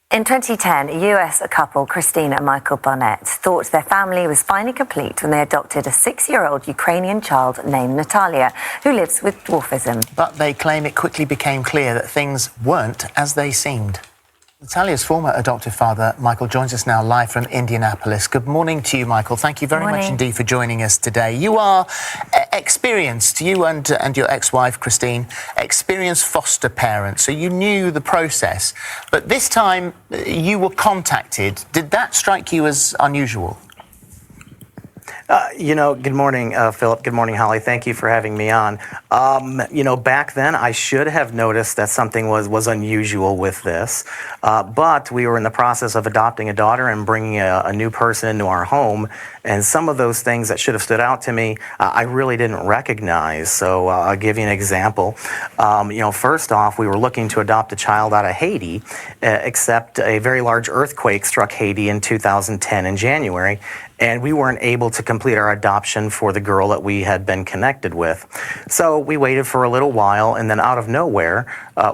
In 2010, a US couple, Kristine and Michael Barnett, thought their family was finally complete when they adopted a 6-year-old Ukrainian child named Natalia, who lives with dwarfism. But they claim it quickly became clear that things weren't as they seemed. Natalia's former adoptive father, Michael, joins us now live from Indianapolis. Good morning to you, Michael. Thank you very much indeed for joining us today. You are experienced, you and your ex-wife, Kristine, experienced foster parents, so you knew the process. But this time, you were contacted. Did that strike you as unusual? Good morning, Philip. Good morning, Holly. Thank you for having me on. Back then I should have noticed that something was unusual with this, but we were in the process of adopting a daughter and bringing a new person into our home, and some of those things that should have stood out to me, I really didn't recognize. So I'll give you an example. First off, we were looking to adopt a child out of Haiti, except a very large earthquake struck Haiti in 2010 in January, and we weren't able to complete our adoption for the girl that we had been connected with. So we waited for a little while, and then out of nowhere,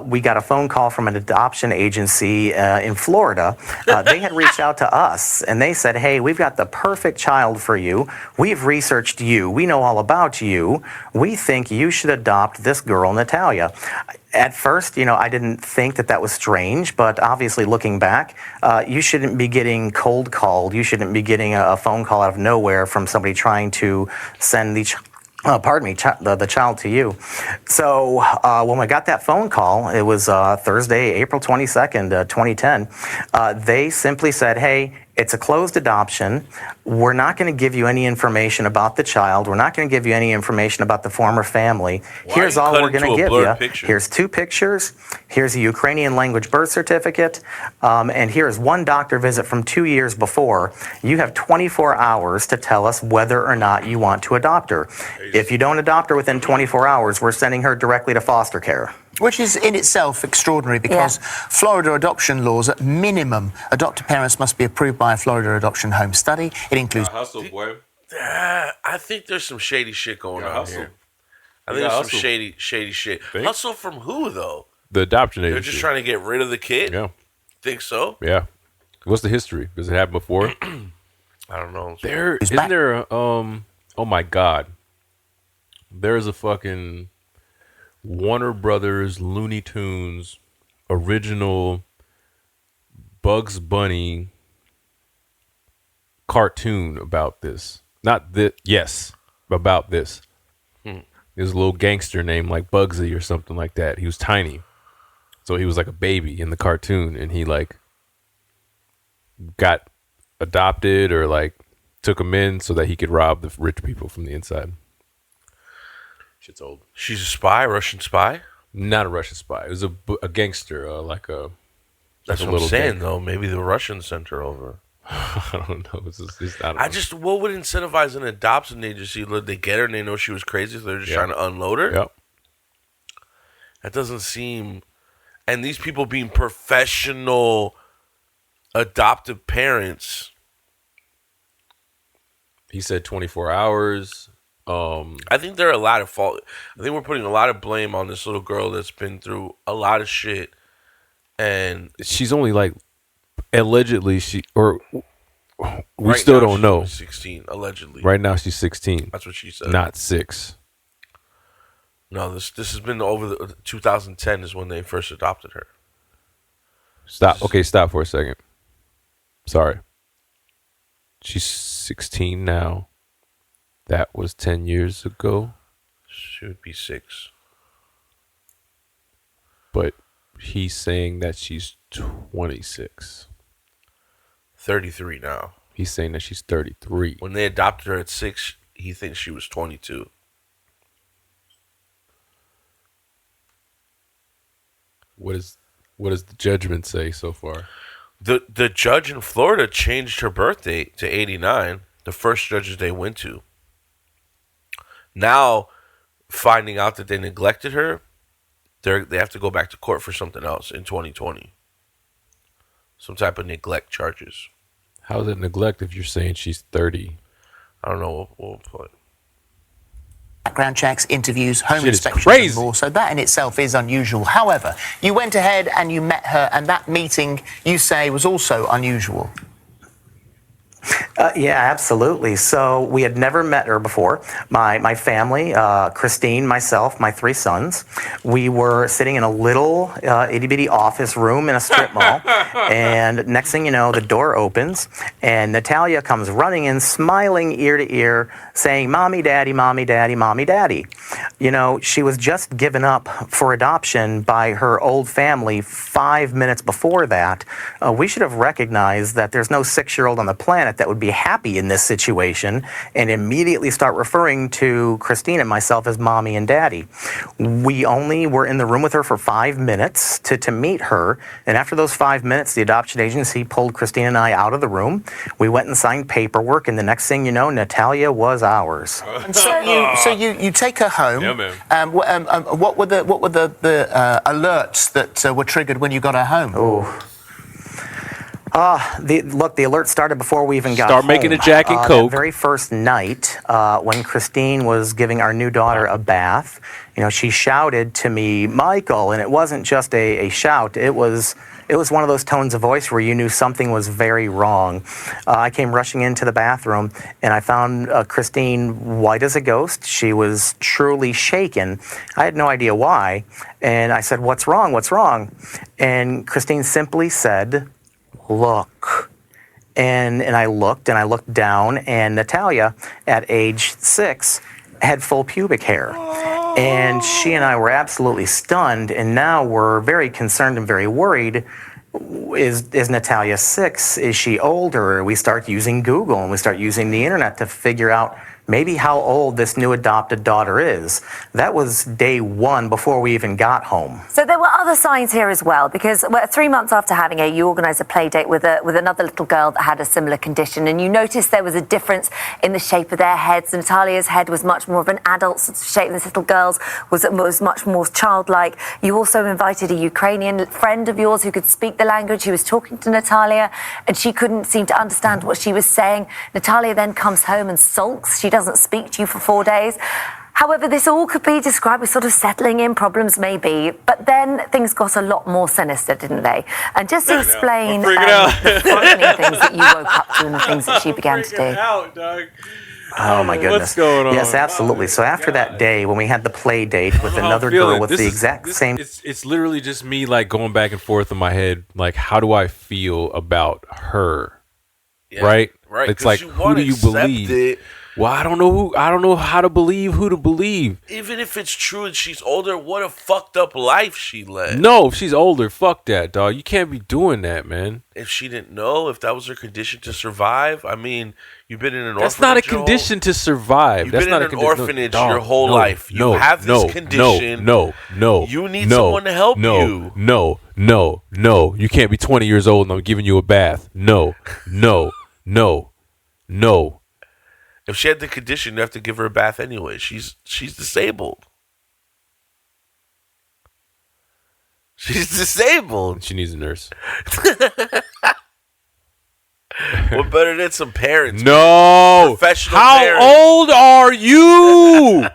we got a phone call from an adoption agency in Florida. They had reached out to us, and they said, hey, we've got the perfect child for you. We've researched you. We know all about you. We think you should adopt this girl, Natalia. At first, I didn't think that was strange, but obviously looking back, you shouldn't be getting cold called. You shouldn't be getting a phone call out of nowhere from somebody trying to send the child to you. So when we got that phone call, it was Thursday, April 22nd, 2010, they simply said, hey, it's a closed adoption. We're not going to give you any information about the child. We're not going to give you any information about the former family. Here's all we're going to give you. Here's 2 pictures. Here's a Ukrainian language birth certificate. And here's 1 doctor visit from 2 years before. You have 24 hours to tell us whether or not you want to adopt her. If you don't adopt her within 24 hours, we're sending her directly to foster care. Which is in itself extraordinary because Florida adoption laws, at minimum, adopted parents must be approved by a Florida adoption home study. It includes... Hustle, boy. I think there's some shady shit going on here. I think there's some shady shit. Think? Hustle from who, though? The adoption agency. They're just trying to get rid of the kid? Yeah. Think so? Yeah. What's the history? Does it happen before? I don't know. Isn't there a, oh my God. There's a fucking Warner Brothers Looney Tunes original Bugs Bunny cartoon about this. About this. There's a little gangster named like Bugsy or something like that. He was tiny. So he was like a baby in the cartoon, and he like got adopted or like took him in so that he could rob the rich people from the inside. Shit's old. She's a spy, Russian spy? Not a Russian spy. It was a gangster, like a. That's like what I'm saying, gangster. though. Maybe the Russians sent her over. I don't know. I don't know. What would incentivize an adoption agency? They get her and they know she was crazy, so they're just trying to unload her? Yep. That doesn't seem. And these people being professional adoptive parents. He said 24 hours. I think there are a lot of fault. I think we're putting a lot of blame on this little girl that's been through a lot of shit. And she's only like, allegedly, we right still now don't know. 16, allegedly. Right now she's 16. That's what she said. Not 6. No, this has been over 2010 is when they first adopted her. Stop. Okay, stop for a second. Sorry. She's 16 now. That was 10 years ago. She would be 6. But he's saying that she's 26. 33 now. He's saying that she's 33. When they adopted her at 6, he thinks she was 22. What does the judgment say so far? The judge in Florida changed her birth date to 89. The first judges they went to. Now, finding out that they neglected her, they have to go back to court for something else in 2020. Some type of neglect charges. How is it neglect if you're saying she's 30? I don't know. We'll put. Background checks, interviews, home Shit is inspections, crazy. and more. So that in itself is unusual. However, you went ahead and you met her, and that meeting, you say, was also unusual. Yeah, absolutely. So we had never met her before. My family, Kristine, myself, my 3 sons, we were sitting in a little itty-bitty office room in a strip mall. And next thing you know, the door opens and Natalia comes running in, smiling ear to ear, saying, "Mommy, Daddy, Mommy, Daddy, Mommy, Daddy." You know, she was just given up for adoption by her old family 5 minutes before that. We should have recognized that there's no 6-year-old on the planet that would be happy in this situation and immediately start referring to Kristine and myself as Mommy and Daddy. We only were in the room with her for 5 minutes to meet her, and after those 5 minutes, the adoption agency pulled Kristine and I out of the room. We went and signed paperwork, and the next thing you know, Natalia was ours. And so you take her home. Yeah, man. What were the alerts that were triggered when you got her home? Oh. The alert started before we even got Start home. making a Jack and Coke. That very first night, when Kristine was giving our new daughter a bath, she shouted to me, "Michael," and it wasn't just a shout. It was one of those tones of voice where you knew something was very wrong. I came rushing into the bathroom, and I found Kristine white as a ghost. She was truly shaken. I had no idea why, and I said, "What's wrong? What's wrong?" And Kristine simply said, "Look." And I looked down, and Natalia, at age 6, had full pubic hair. And she and I were absolutely stunned, and now we're very concerned and very worried. Is Natalia 6? Is she older? We start using Google, and we start using the internet to figure out maybe how old this new adopted daughter is. That was day 1 before we even got home. So there were other signs here as well, because 3 months after having her, you organised a play date with another little girl that had a similar condition, and you noticed there was a difference in the shape of their heads. Natalia's head was much more of an adult sort of shape, and this little girl's was much more childlike. You also invited a Ukrainian friend of yours who could speak the language. He was talking to Natalia, and she couldn't seem to understand what she was saying. Natalia then comes home and sulks. She doesn't speak to you for 4 days. However, this all could be described as sort of settling in problems, maybe, but then things got a lot more sinister, didn't they? And just to explain the frightening things that you woke up to and the things that she began to do. Oh my goodness. What's going on? Yes, absolutely. So after that day, when we had the play date with another girl with the exact same... It's literally just me like going back and forth in my head, like, how do I feel about her? Yeah, right? Right. It's like, who do you believe? Well, I don't know how to believe who to believe. Even if it's true and she's older, what a fucked up life she led. No, if she's older, fuck that, dog. You can't be doing that, man. If she didn't know, if that was her condition to survive, I mean, you've been in an orphanage. That's not a condition to survive. You've been in an orphanage your whole life. You have this condition. No. You need someone to help you. No. You can't be 20 years old and I'm giving you a bath. No. If she had the condition, you have to give her a bath anyway. She's disabled. She's disabled. She needs a nurse. What better than some parents? No. Professional How parents. old are you?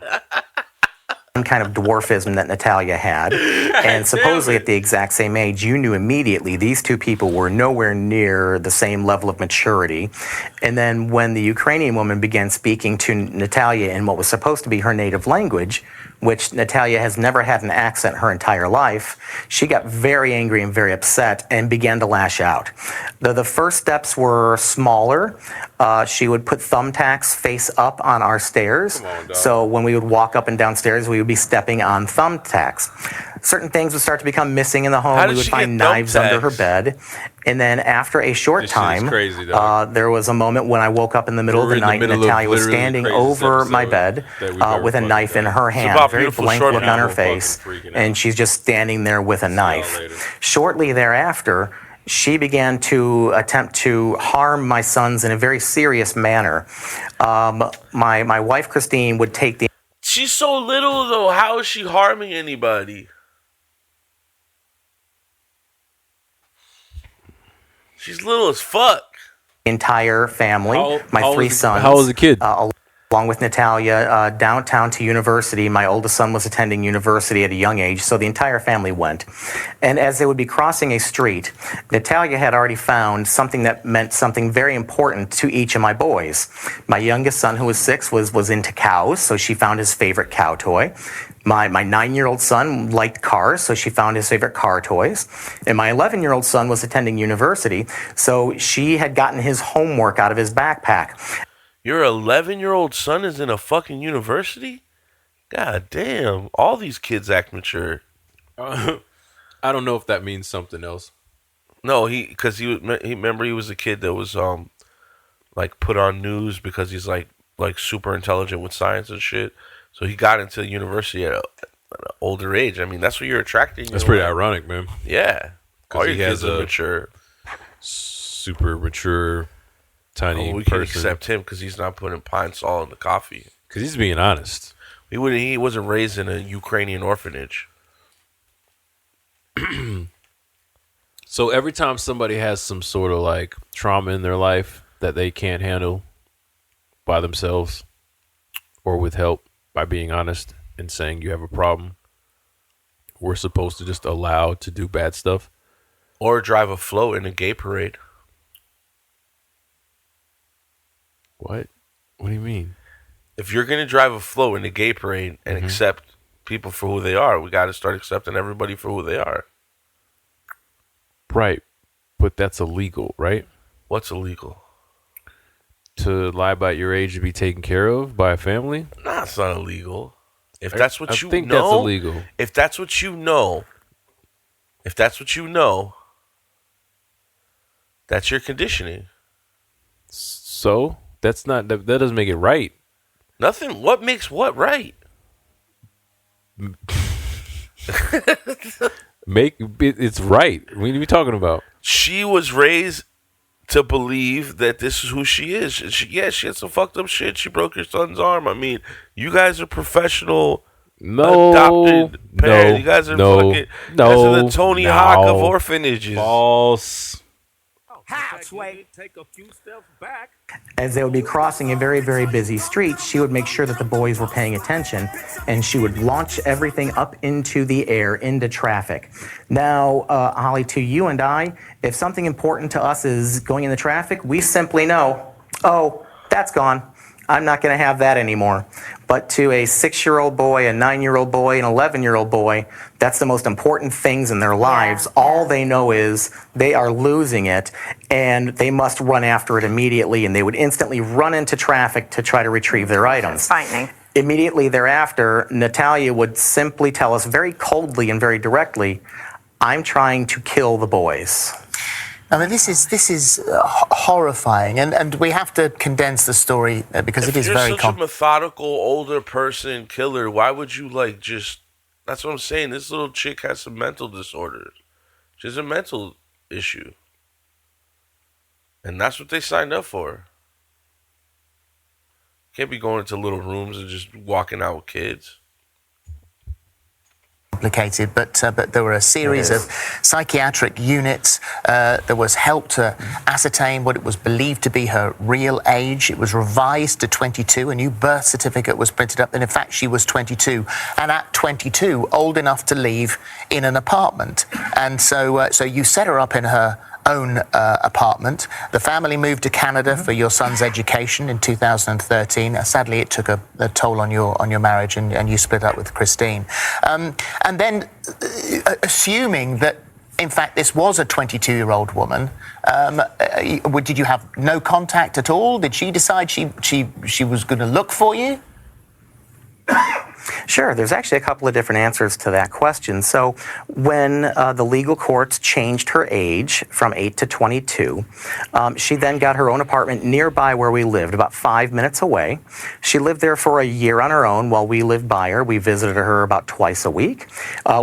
Kind of dwarfism that Natalia had, and supposedly at the exact same age, you knew immediately these two people were nowhere near the same level of maturity. And then when the Ukrainian woman began speaking to Natalia in what was supposed to be her native language, which Natalia has never had an accent her entire life, she got very angry and very upset and began to lash out. The first steps were smaller. She would put thumbtacks face up on our stairs. So when we would walk up and down stairs, we would be stepping on thumbtacks. Certain things would start to become missing in the home. We would find knives under her bed. And then after a short time, there was a moment when I woke up in the middle of the night and Natalia was standing over my bed with a knife in her hand, very blank look on her face, and she's just standing there with a knife. Shortly thereafter, she began to attempt to harm my sons in a very serious manner. My wife, Kristine, would take the... She's so little, though. How is she harming anybody? She's little as fuck. Entire family, my 3 sons. How old was the kid? Along with Natalia, downtown to university. My oldest son was attending university at a young age, so the entire family went. And as they would be crossing a street, Natalia had already found something that meant something very important to each of my boys. My youngest son, who was 6, was into cows, so she found his favorite cow toy. My 9-year-old son liked cars, so she found his favorite car toys. And my 11-year-old son was attending university, so she had gotten his homework out of his backpack. Your 11-year-old son is in a fucking university? God damn. All these kids act mature. I don't know if that means something else. No, because he remember he was a kid that was like put on news because he's like super intelligent with science and shit. So he got into university at an older age. I mean, that's what you're attracting. That's pretty ironic, man. Yeah. All your kids are mature. Super mature, tiny we can person. accept him because he's not putting pine salt in the coffee. Because he's being honest. He wasn't raised in a Ukrainian orphanage. So every time somebody has some sort of like trauma in their life that they can't handle by themselves or with help, by being honest and saying you have a problem, we're supposed to just allow to do bad stuff? Or drive a float in a gay parade. What? What do you mean? If you're going to drive a float in a gay parade and accept people for who they are, we got to start accepting everybody for who they are. Right. But that's illegal, right? What's illegal? To lie about your age to be taken care of by a family? Nah, it's not illegal. If that's what I you think know, that's illegal. If that's what you know, that's your conditioning. So that's not that doesn't make it right. Nothing. What makes what right? It's right. What are you talking about? She was raised to believe that this is who she is. She had some fucked up shit. She broke your son's arm. I mean, you guys are professional adopted parents. You guys are fucking. You guys are the Tony Hawk of orphanages. False. Take a few steps back. As they would be crossing a very, very busy street, she would make sure that the boys were paying attention, and she would launch everything up into the air, into traffic. Now, Holly, to you and I, if something important to us is going into traffic, we simply know, oh, that's gone. I'm not going to have that anymore. But to a 6-year-old boy, a 9-year-old boy, an 11-year-old boy, that's the most important things in their lives. All they know is they are losing it, and they must run after it immediately, and they would instantly run into traffic to try to retrieve their items. Frightening. Immediately thereafter, Natalia would simply tell us very coldly and very directly, I'm trying to kill the boys. I mean, this is horrifying, and we have to condense the story because it is very. If you're such a methodical older person killer, why would you just? That's what I'm saying. This little chick has some mental disorders. She has a mental issue, and that's what they signed up for. Can't be going into little rooms and just walking out with kids. Complicated, but there were a series of psychiatric units. There was help to ascertain what it was believed to be her real age. It was revised to 22. A new birth certificate was printed up, and in fact, she was 22. And at 22, old enough to leave in an apartment. And so you set her up in her own apartment. The family moved to Canada for your son's education in 2013. Sadly, it took a toll on your marriage, and you split up with Kristine. And then, assuming that, in fact, this was a 22-year-old woman, did you have no contact at all? Did she decide she was going to look for you? Sure. There's actually a couple of different answers to that question. So when the legal courts changed her age from 8 to 22, she then got her own apartment nearby where we lived, about 5 minutes away. She lived there for a year on her own while we lived by her. We visited her about twice a week.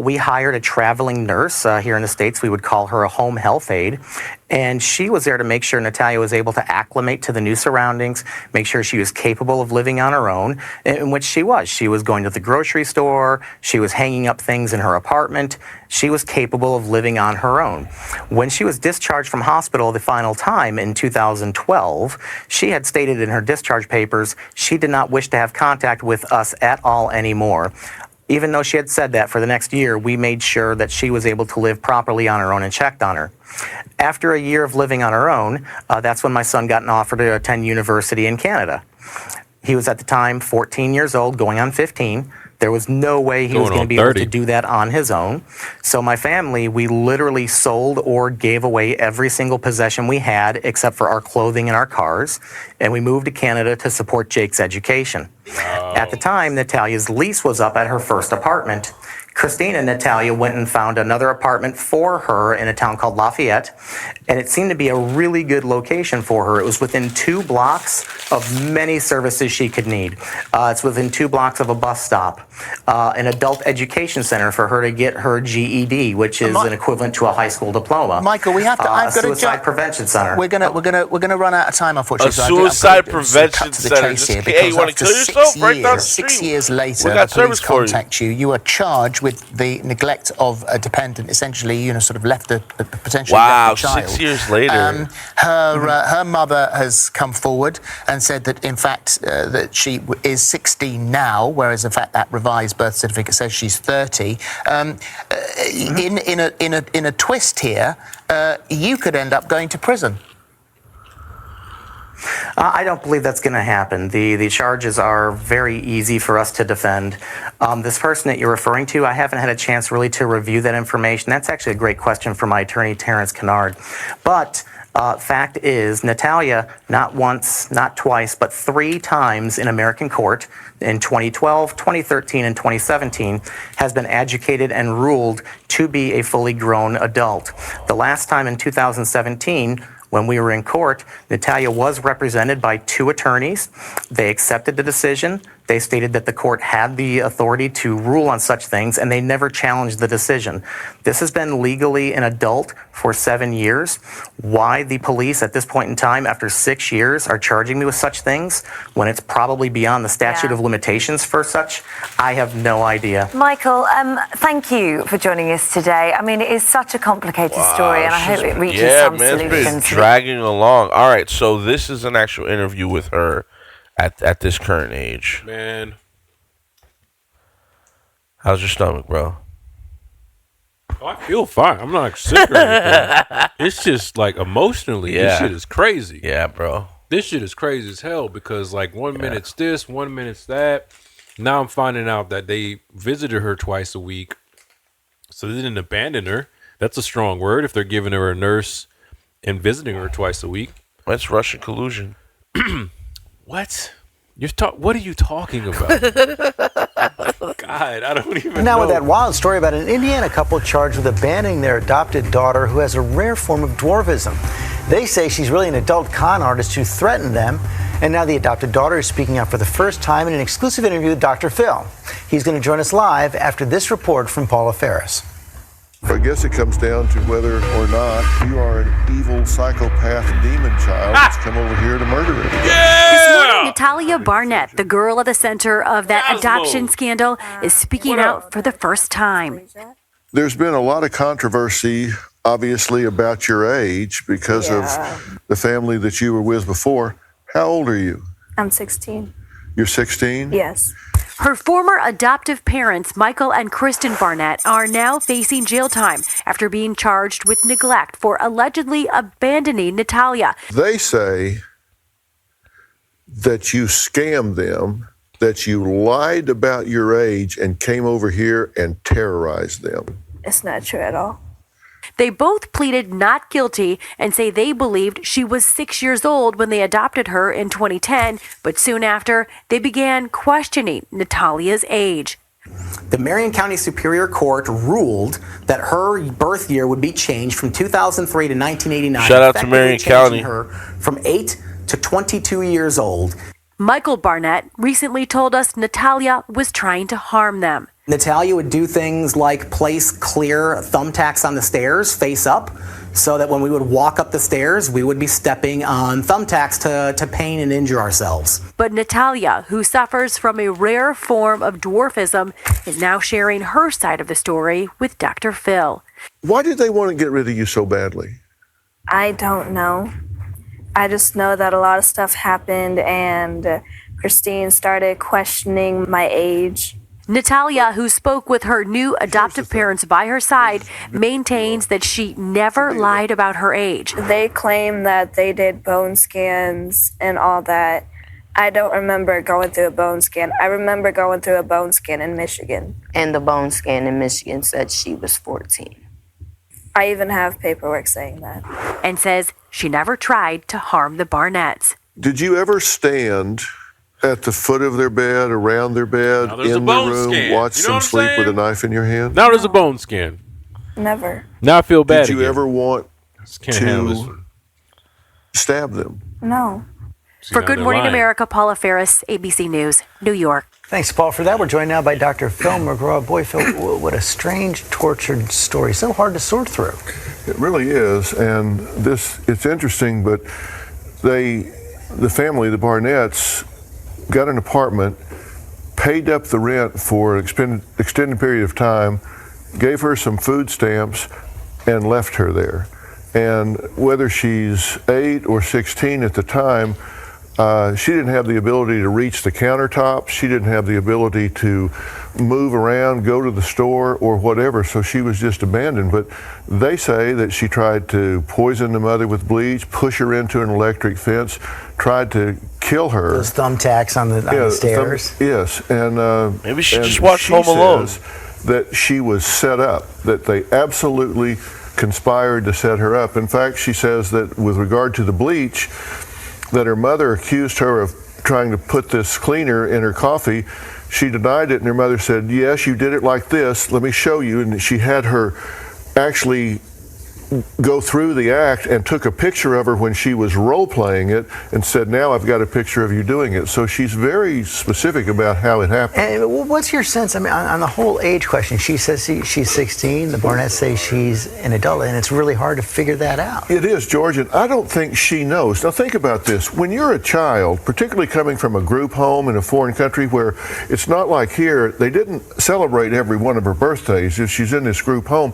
We hired a traveling nurse. Here in the States, we would call her a home health aide. And she was there to make sure Natalia was able to acclimate to the new surroundings, make sure she was capable of living on her own, in which she was. She was going to the grocery store. She was hanging up things in her apartment. She was capable of living on her own. When she was discharged from hospital the final time in 2012, she had stated in her discharge papers she did not wish to have contact with us at all anymore. Even though she had said that for the next year, we made sure that she was able to live properly on her own and checked on her. After a year of living on her own, that's when my son got an offer to attend university in Canada. He was at the time 14 years old, going on 15. There was no way he was going to be able to do that on his own. So my family, we literally sold or gave away every single possession we had except for our clothing and our cars. And we moved to Canada to support Jake's education. Wow. At the time, Natalia's lease was up at her first apartment. Kristine and Natalia went and found another apartment for her in a town called Lafayette, and it seemed to be a really good location for her. It was within 2 blocks of many services she could need. It's within 2 blocks of a bus stop, an adult education center for her to get her GED, which is an equivalent to a high school diploma. Michael, we have to. I've got suicide prevention center. We're gonna run out of time, unfortunately. A suicide prevention center. Hey, you want to kill yourself? Right down the street. 6 years later, we got the police service for you. contact you. You are charged with the neglect of a dependent, essentially, sort of left the potentially Wow, left the child. 6 years later. Her mother has come forward and said that, in fact, that she is 16 now, whereas, in fact, that revised birth certificate says she's 30. In a twist here, you could end up going to prison. I don't believe that's going to happen. The charges are very easy for us to defend. This person that you're referring to, I haven't had a chance really to review that information. That's actually a great question for my attorney, Terrence Kennard. But fact is, Natalia, not once, not twice, but 3 times in American court, in 2012, 2013, and 2017, has been adjudicated and ruled to be a fully grown adult. The last time in 2017, when we were in court, Natalia was represented by 2 attorneys. They accepted the decision. They stated that the court had the authority to rule on such things, and they never challenged the decision. This has been legally an adult for 7 years. Why the police at this point in time, after 6 years, are charging me with such things when it's probably beyond the statute of limitations for such, I have no idea. Michael, thank you for joining us today. I mean, it is such a complicated story, and I hope it reaches some solutions. It's been dragging along. All right, so this is an actual interview with her at this current age. Man, how's your stomach, bro? Oh, I feel fine. I'm not sick or anything. It's just like emotionally, this shit is crazy. Yeah, bro. This shit is crazy as hell because like 1 minute's this, 1 minute's that. Now I'm finding out that they visited her twice a week. So they didn't abandon her. That's a strong word if they're giving her a nurse and visiting her twice a week. That's Russian collusion. What? What are you talking about? God, I don't even know. Now with that wild story about an Indiana couple charged with abandoning their adopted daughter who has a rare form of dwarfism. They say she's really an adult con artist who threatened them. And now the adopted daughter is speaking out for the first time in an exclusive interview with Dr. Phil. He's going to join us live after this report from Paula Ferris. I guess it comes down to whether or not you are an evil psychopath demon child that's come over here to murder it. This morning, Natalia Barnett, the girl at the center of that adoption scandal, is speaking out for the first time. There's been a lot of controversy, obviously, about your age because of the family that you were with before. How old are you? I'm 16. You're 16? Yes. Her former adoptive parents, Michael and Kristine Barnett, are now facing jail time after being charged with neglect for allegedly abandoning Natalia. They say that you scammed them, that you lied about your age and came over here and terrorized them. It's not true at all. They both pleaded not guilty and say they believed she was 6 years old when they adopted her in 2010, but soon after, they began questioning Natalia's age. The Marion County Superior Court ruled that her birth year would be changed from 2003 to 1989. Shout out to Marion County. Her from 8 to 22 years old. Michael Barnett recently told us Natalia was trying to harm them. Natalia would do things like place clear thumbtacks on the stairs face up so that when we would walk up the stairs, we would be stepping on thumbtacks to pain and injure ourselves. But Natalia, who suffers from a rare form of dwarfism, is now sharing her side of the story with Dr. Phil. Why did they want to get rid of you so badly? I don't know. I just know that a lot of stuff happened and Kristine started questioning my age. Natalia, who spoke with her new adoptive parents by her side, maintains that she never lied about her age. They claim that they did bone scans and all that. I don't remember going through a bone scan. I remember going through a bone scan in Michigan. And the bone scan in Michigan said she was 14. I even have paperwork saying that. And says she never tried to harm the Barnetts. Did you ever stand at the foot of their bed, around their bed, in the room, watch them sleep with a knife in your hand? Now there's a bone scan. Never. Now I feel bad. Did you ever want to stab them? No. For Good Morning America, Paula Ferris, ABC News, New York. Thanks, Paul, for that. We're joined now by Dr. Phil McGraw. Boy, Phil, what a strange, tortured story. So hard to sort through. It really is. And it's interesting, but the family, the Barnetts, got an apartment paid up the rent for an extended period of time, gave her some food stamps, and left her there. And whether she's 8 or 16 at the time, she didn't have the ability to reach the countertops. She didn't have the ability to move around, go to the store, or whatever, so she was just abandoned. But they say that she tried to poison the mother with bleach, push her into an electric fence, tried to kill her. Those thumbtacks on the stairs. Yes, and maybe she and just watched Home Alone. says that she was set up, that they absolutely conspired to set her up. In fact, she says that with regard to the bleach, that her mother accused her of trying to put this cleaner in her coffee. She denied it, and her mother said, yes, you did it like this. Let me show you. And she had her actually go through the act and took a picture of her when she was role-playing it and said, now I've got a picture of you doing it. So she's very specific about how it happened. And what's your sense, I mean, on the whole age question? She says she's 16, the Barnetts say she's an adult, and it's really hard to figure that out. It is, George, and I don't think she knows. Now think about this. When you're a child, particularly coming from a group home in a foreign country where it's not like here, they didn't celebrate every one of her birthdays if she's in this group home,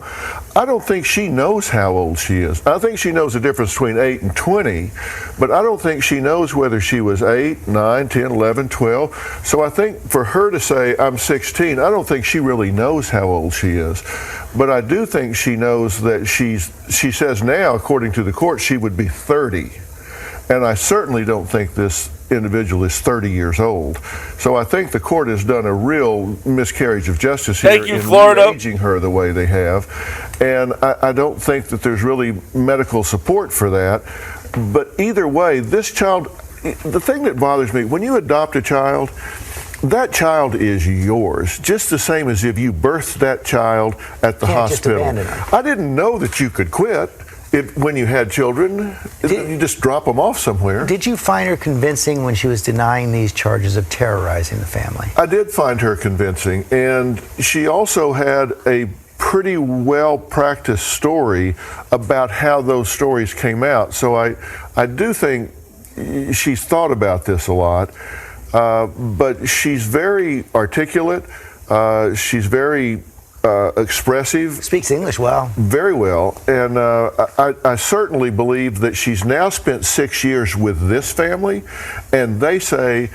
I don't think she knows how old she is. I think she knows the difference between 8 and 20, but I don't think she knows whether she was 8, 9, 10, 11, 12. So I think for her to say, I'm 16, I don't think she really knows how old she is. But I do think she knows that she says now, according to the court, she would be 30. And I certainly don't think this individual is 30 years old. So I think the court has done a real miscarriage of justice here in re-aging her the way they have. And I don't think that there's really medical support for that. But either way, this child, the thing that bothers me, when you adopt a child, that child is yours, just the same as if you birthed that child at the hospital. I didn't know that you could quit. When you had children, you just drop them off somewhere. Did you find her convincing when she was denying these charges of terrorizing the family? I did find her convincing, and she also had a pretty well-practiced story about how those stories came out. So I do think she's thought about this a lot, but she's very articulate. She's very expressive. Speaks English well. Very well. And I certainly believe that she's now spent 6 years with this family, and they say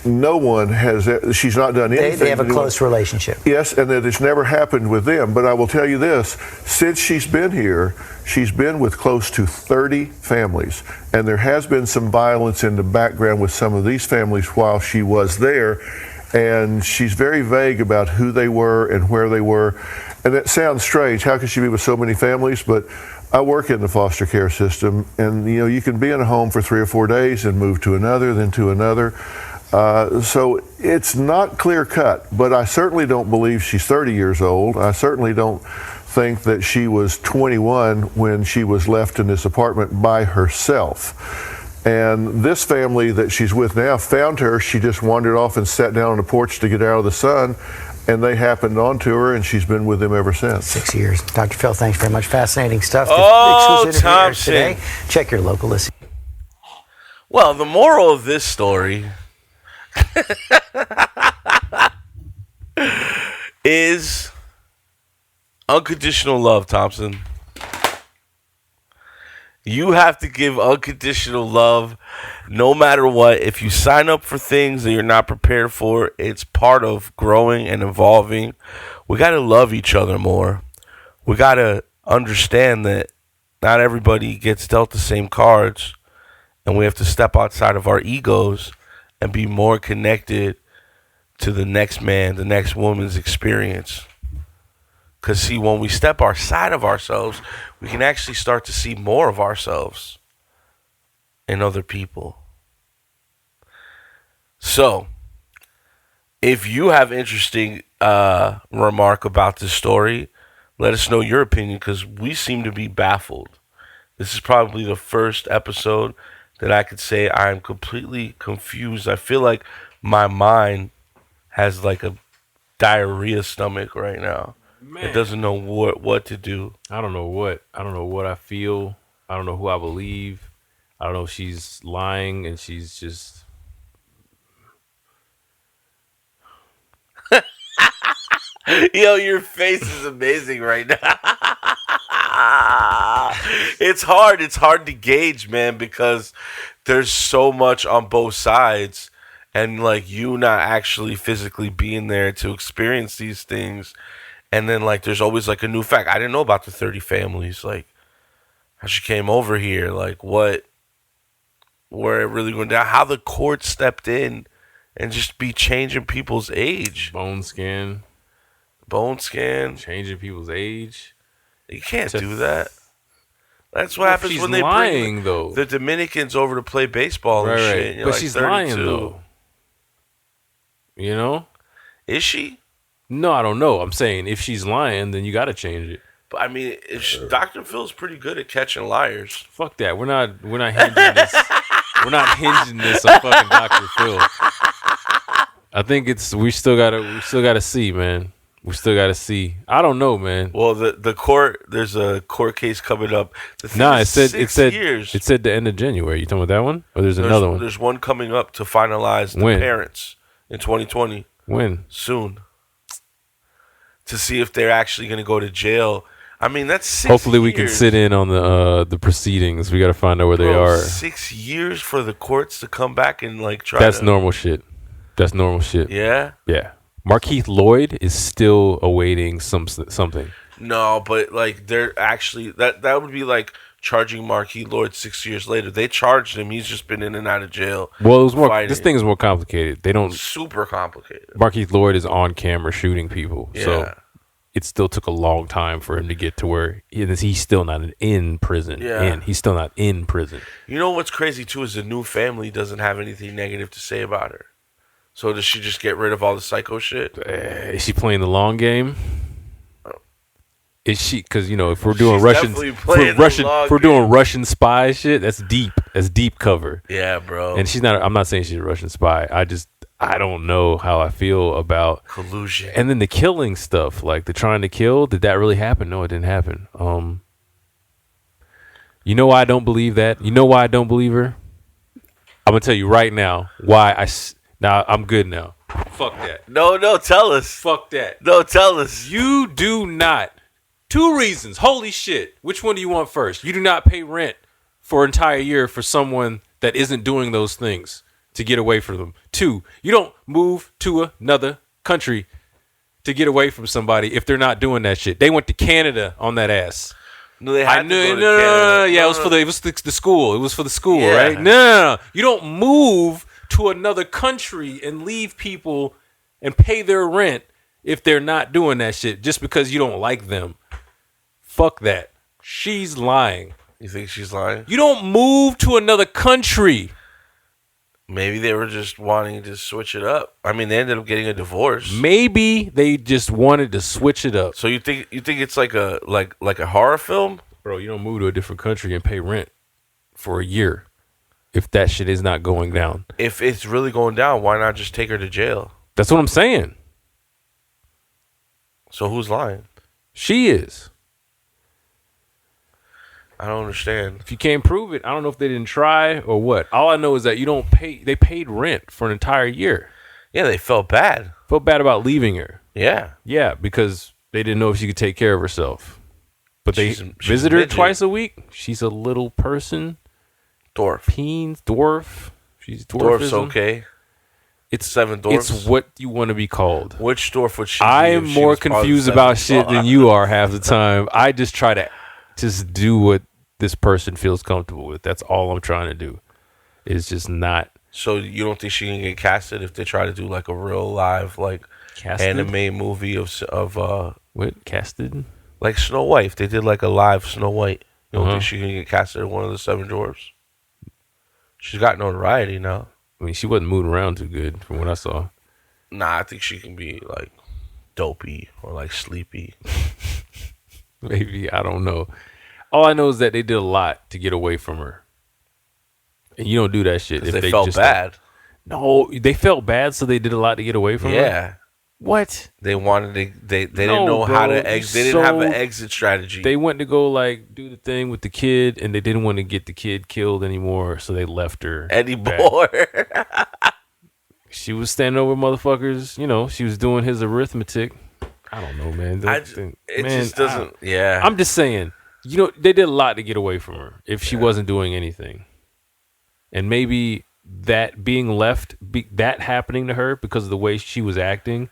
no one has, she's not done anything. They have a close relationship. Yes, and that it's never happened with them. But I will tell you this, since she's been here, she's been with close to 30 families. And there has been some violence in the background with some of these families while she was there. And she's very vague about who they were and where they were. And that sounds strange. How could she be with so many families? But I work in the foster care system, and you can be in a home for 3 or 4 days and move to another, then to another. So it's not clear cut, but I certainly don't believe she's 30 years old. I certainly don't think that she was 21 when she was left in this apartment by herself. And this family that she's with now found her. She just wandered off and sat down on the porch to get out of the sun, and they happened onto her, and she's been with them ever since. 6 years. Dr. Phil, thanks very much. Fascinating stuff. Oh, Exclusive interview Thompson. today. Check your local listing. Well, the moral of this story is unconditional love, Thompson. You have to give unconditional love no matter what. If you sign up for things that you're not prepared for, it's part of growing and evolving. We got to love each other more. We got to understand that not everybody gets dealt the same cards, and we have to step outside of our egos and be more connected to the next man, the next woman's experience. Because, see, when we step outside of ourselves, we can actually start to see more of ourselves in other people. So, if you have interesting remark about this story, let us know your opinion, because we seem to be baffled. This is probably the first episode that I could say I'm completely confused. I feel like my mind has like a diarrhea stomach right now. Man. It doesn't know what to do. I don't know what I feel. I don't know who I believe. I don't know if she's lying and she's just Yo, your face is amazing right now. It's hard. It's hard to gauge, man, because there's so much on both sides. And, like, you not actually physically being there to experience these things. And then, like, there's always, like, a new fact. I didn't know about the 30 families. Like, how she came over here. Like, where it really went down. How the court stepped in and just be changing people's age. Bone scan. Changing people's age. You can't do that. That's what happens when they bring the Dominicans over to play baseball and shit. But like she's 32. Lying, though. You know? Is she? No, I don't know. I'm saying if she's lying, then you got to change it. But I mean, Dr. Phil's pretty good at catching liars. Fuck that. We're not hinging this. We're not hinging this on fucking Dr. Phil. I think we still gotta see, man. We still gotta see. I don't know, man. Well, the court, there's a court case coming up. It said years. It said the end of January. You talking about that one, or there's another one? There's one coming up to finalize the parents in 2020. When? Soon. To see if they're actually going to go to jail. I mean, that's 6 Hopefully years. We can sit in on the proceedings. We got to find out where they are. 6 years for the courts to come back and like try. That's normal shit. That's normal shit. Yeah. Yeah. Markeith Lloyd is still awaiting something. No, but like they're actually that would be like charging Markeith Lloyd 6 years later. They charged him. He's just been in and out of jail. Well, it was more. Fighting. This thing is more complicated. They don't. Super complicated. Markeith Lloyd is on camera shooting people. Yeah. So it still took a long time for him to get to where he's still not in prison. Yeah. He's still not in prison. You know what's crazy too is the new family doesn't have anything negative to say about her. So does she just get rid of all the psycho shit? Is she playing the long game? Is she? Because if we're doing Russian spy shit, that's deep. That's deep cover. Yeah, bro. And she's not. I'm not saying she's a Russian spy. I don't know how I feel about collusion. And then the killing stuff, like the trying to kill. Did that really happen? No, it didn't happen. You know why I don't believe that? You know why I don't believe her? I'm gonna tell you right now why Now, I'm good now. Fuck that. No, tell us. Fuck that. No, tell us. You do not. 2 reasons. Holy shit. Which one do you want first? You do not pay rent for an entire year for someone that isn't doing those things to get away from them. 2, you don't move to another country to get away from somebody if they're not doing that shit. They went to Canada on that ass. No, they had to go to Canada. No. Yeah, it was for the school. It was for the school, right? No. You don't move to another country and leave people and pay their rent if they're not doing that shit just because you don't like them. Fuck that. She's lying. You think she's lying? You don't move to another country. Maybe they were just wanting to switch it up. I mean, they ended up getting a divorce. Maybe they just wanted to switch it up. So you think it's like a horror film? Bro, you don't move to a different country and pay rent for a year. If that shit is not going down. If it's really going down, why not just take her to jail? That's what I'm saying. So who's lying? She is. I don't understand. If you can't prove it, I don't know if they didn't try or what. All I know is that they paid rent for an entire year. Yeah, they felt bad. Felt bad about leaving her. Yeah. Yeah, because they didn't know if she could take care of herself. But they visit her twice a week. She's a little person. Dwarf. Dwarf. She's dwarfism. Dwarf's okay. It's 7 dwarfs. It's what you want to be called. Which dwarf would she I am more confused about shit than you are half the time. I just try to just do what this person feels comfortable with. That's all I'm trying to do. It's just not. So you don't think she can get casted if they try to do like a real live anime movie of what casted? Like Snow White. If they did like a live Snow White, you don't think she can get casted as one of the 7 dwarfs? She's got notoriety now. I mean, she wasn't moving around too good from what I saw. Nah, I think she can be like dopey or like sleepy. Maybe, I don't know. All I know is that they did a lot to get away from her. And you don't do that shit if they felt bad. No, they felt bad, so they did a lot to get away from her? Yeah. What? They wanted to, they didn't know how to exit. They didn't have an exit strategy. They went to go like do the thing with the kid, and they didn't want to get the kid killed anymore, so they left her anymore. She was standing over motherfuckers. She was doing his arithmetic. I don't know, man. It just doesn't. Yeah. I'm just saying. They did a lot to get away from her if she wasn't doing anything, and maybe that being left, that happening to her because of the way she was acting,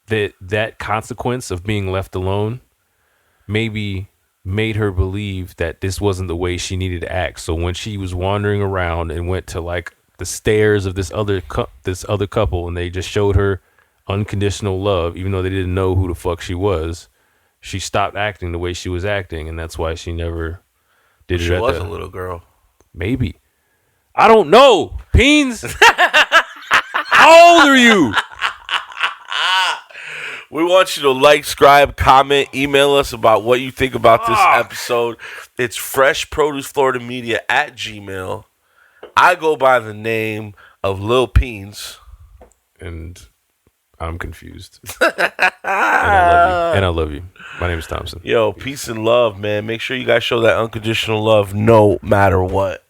that consequence of being left alone, maybe made her believe that this wasn't the way she needed to act. So when she was wandering around and went to like the stairs of this other couple, and they just showed her unconditional love, even though they didn't know who the fuck she was, she stopped acting the way she was acting, and that's why she never did it. She was a little girl. Maybe. I don't know. Peens. How old are you? We want you to like, subscribe, comment, email us about what you think about this episode. It's freshproducefloridamedia@gmail.com. I go by the name of Lil Peens. And I'm confused. And I love you. My name is Thompson. Yo, peace and love, man. Make sure you guys show that unconditional love no matter what.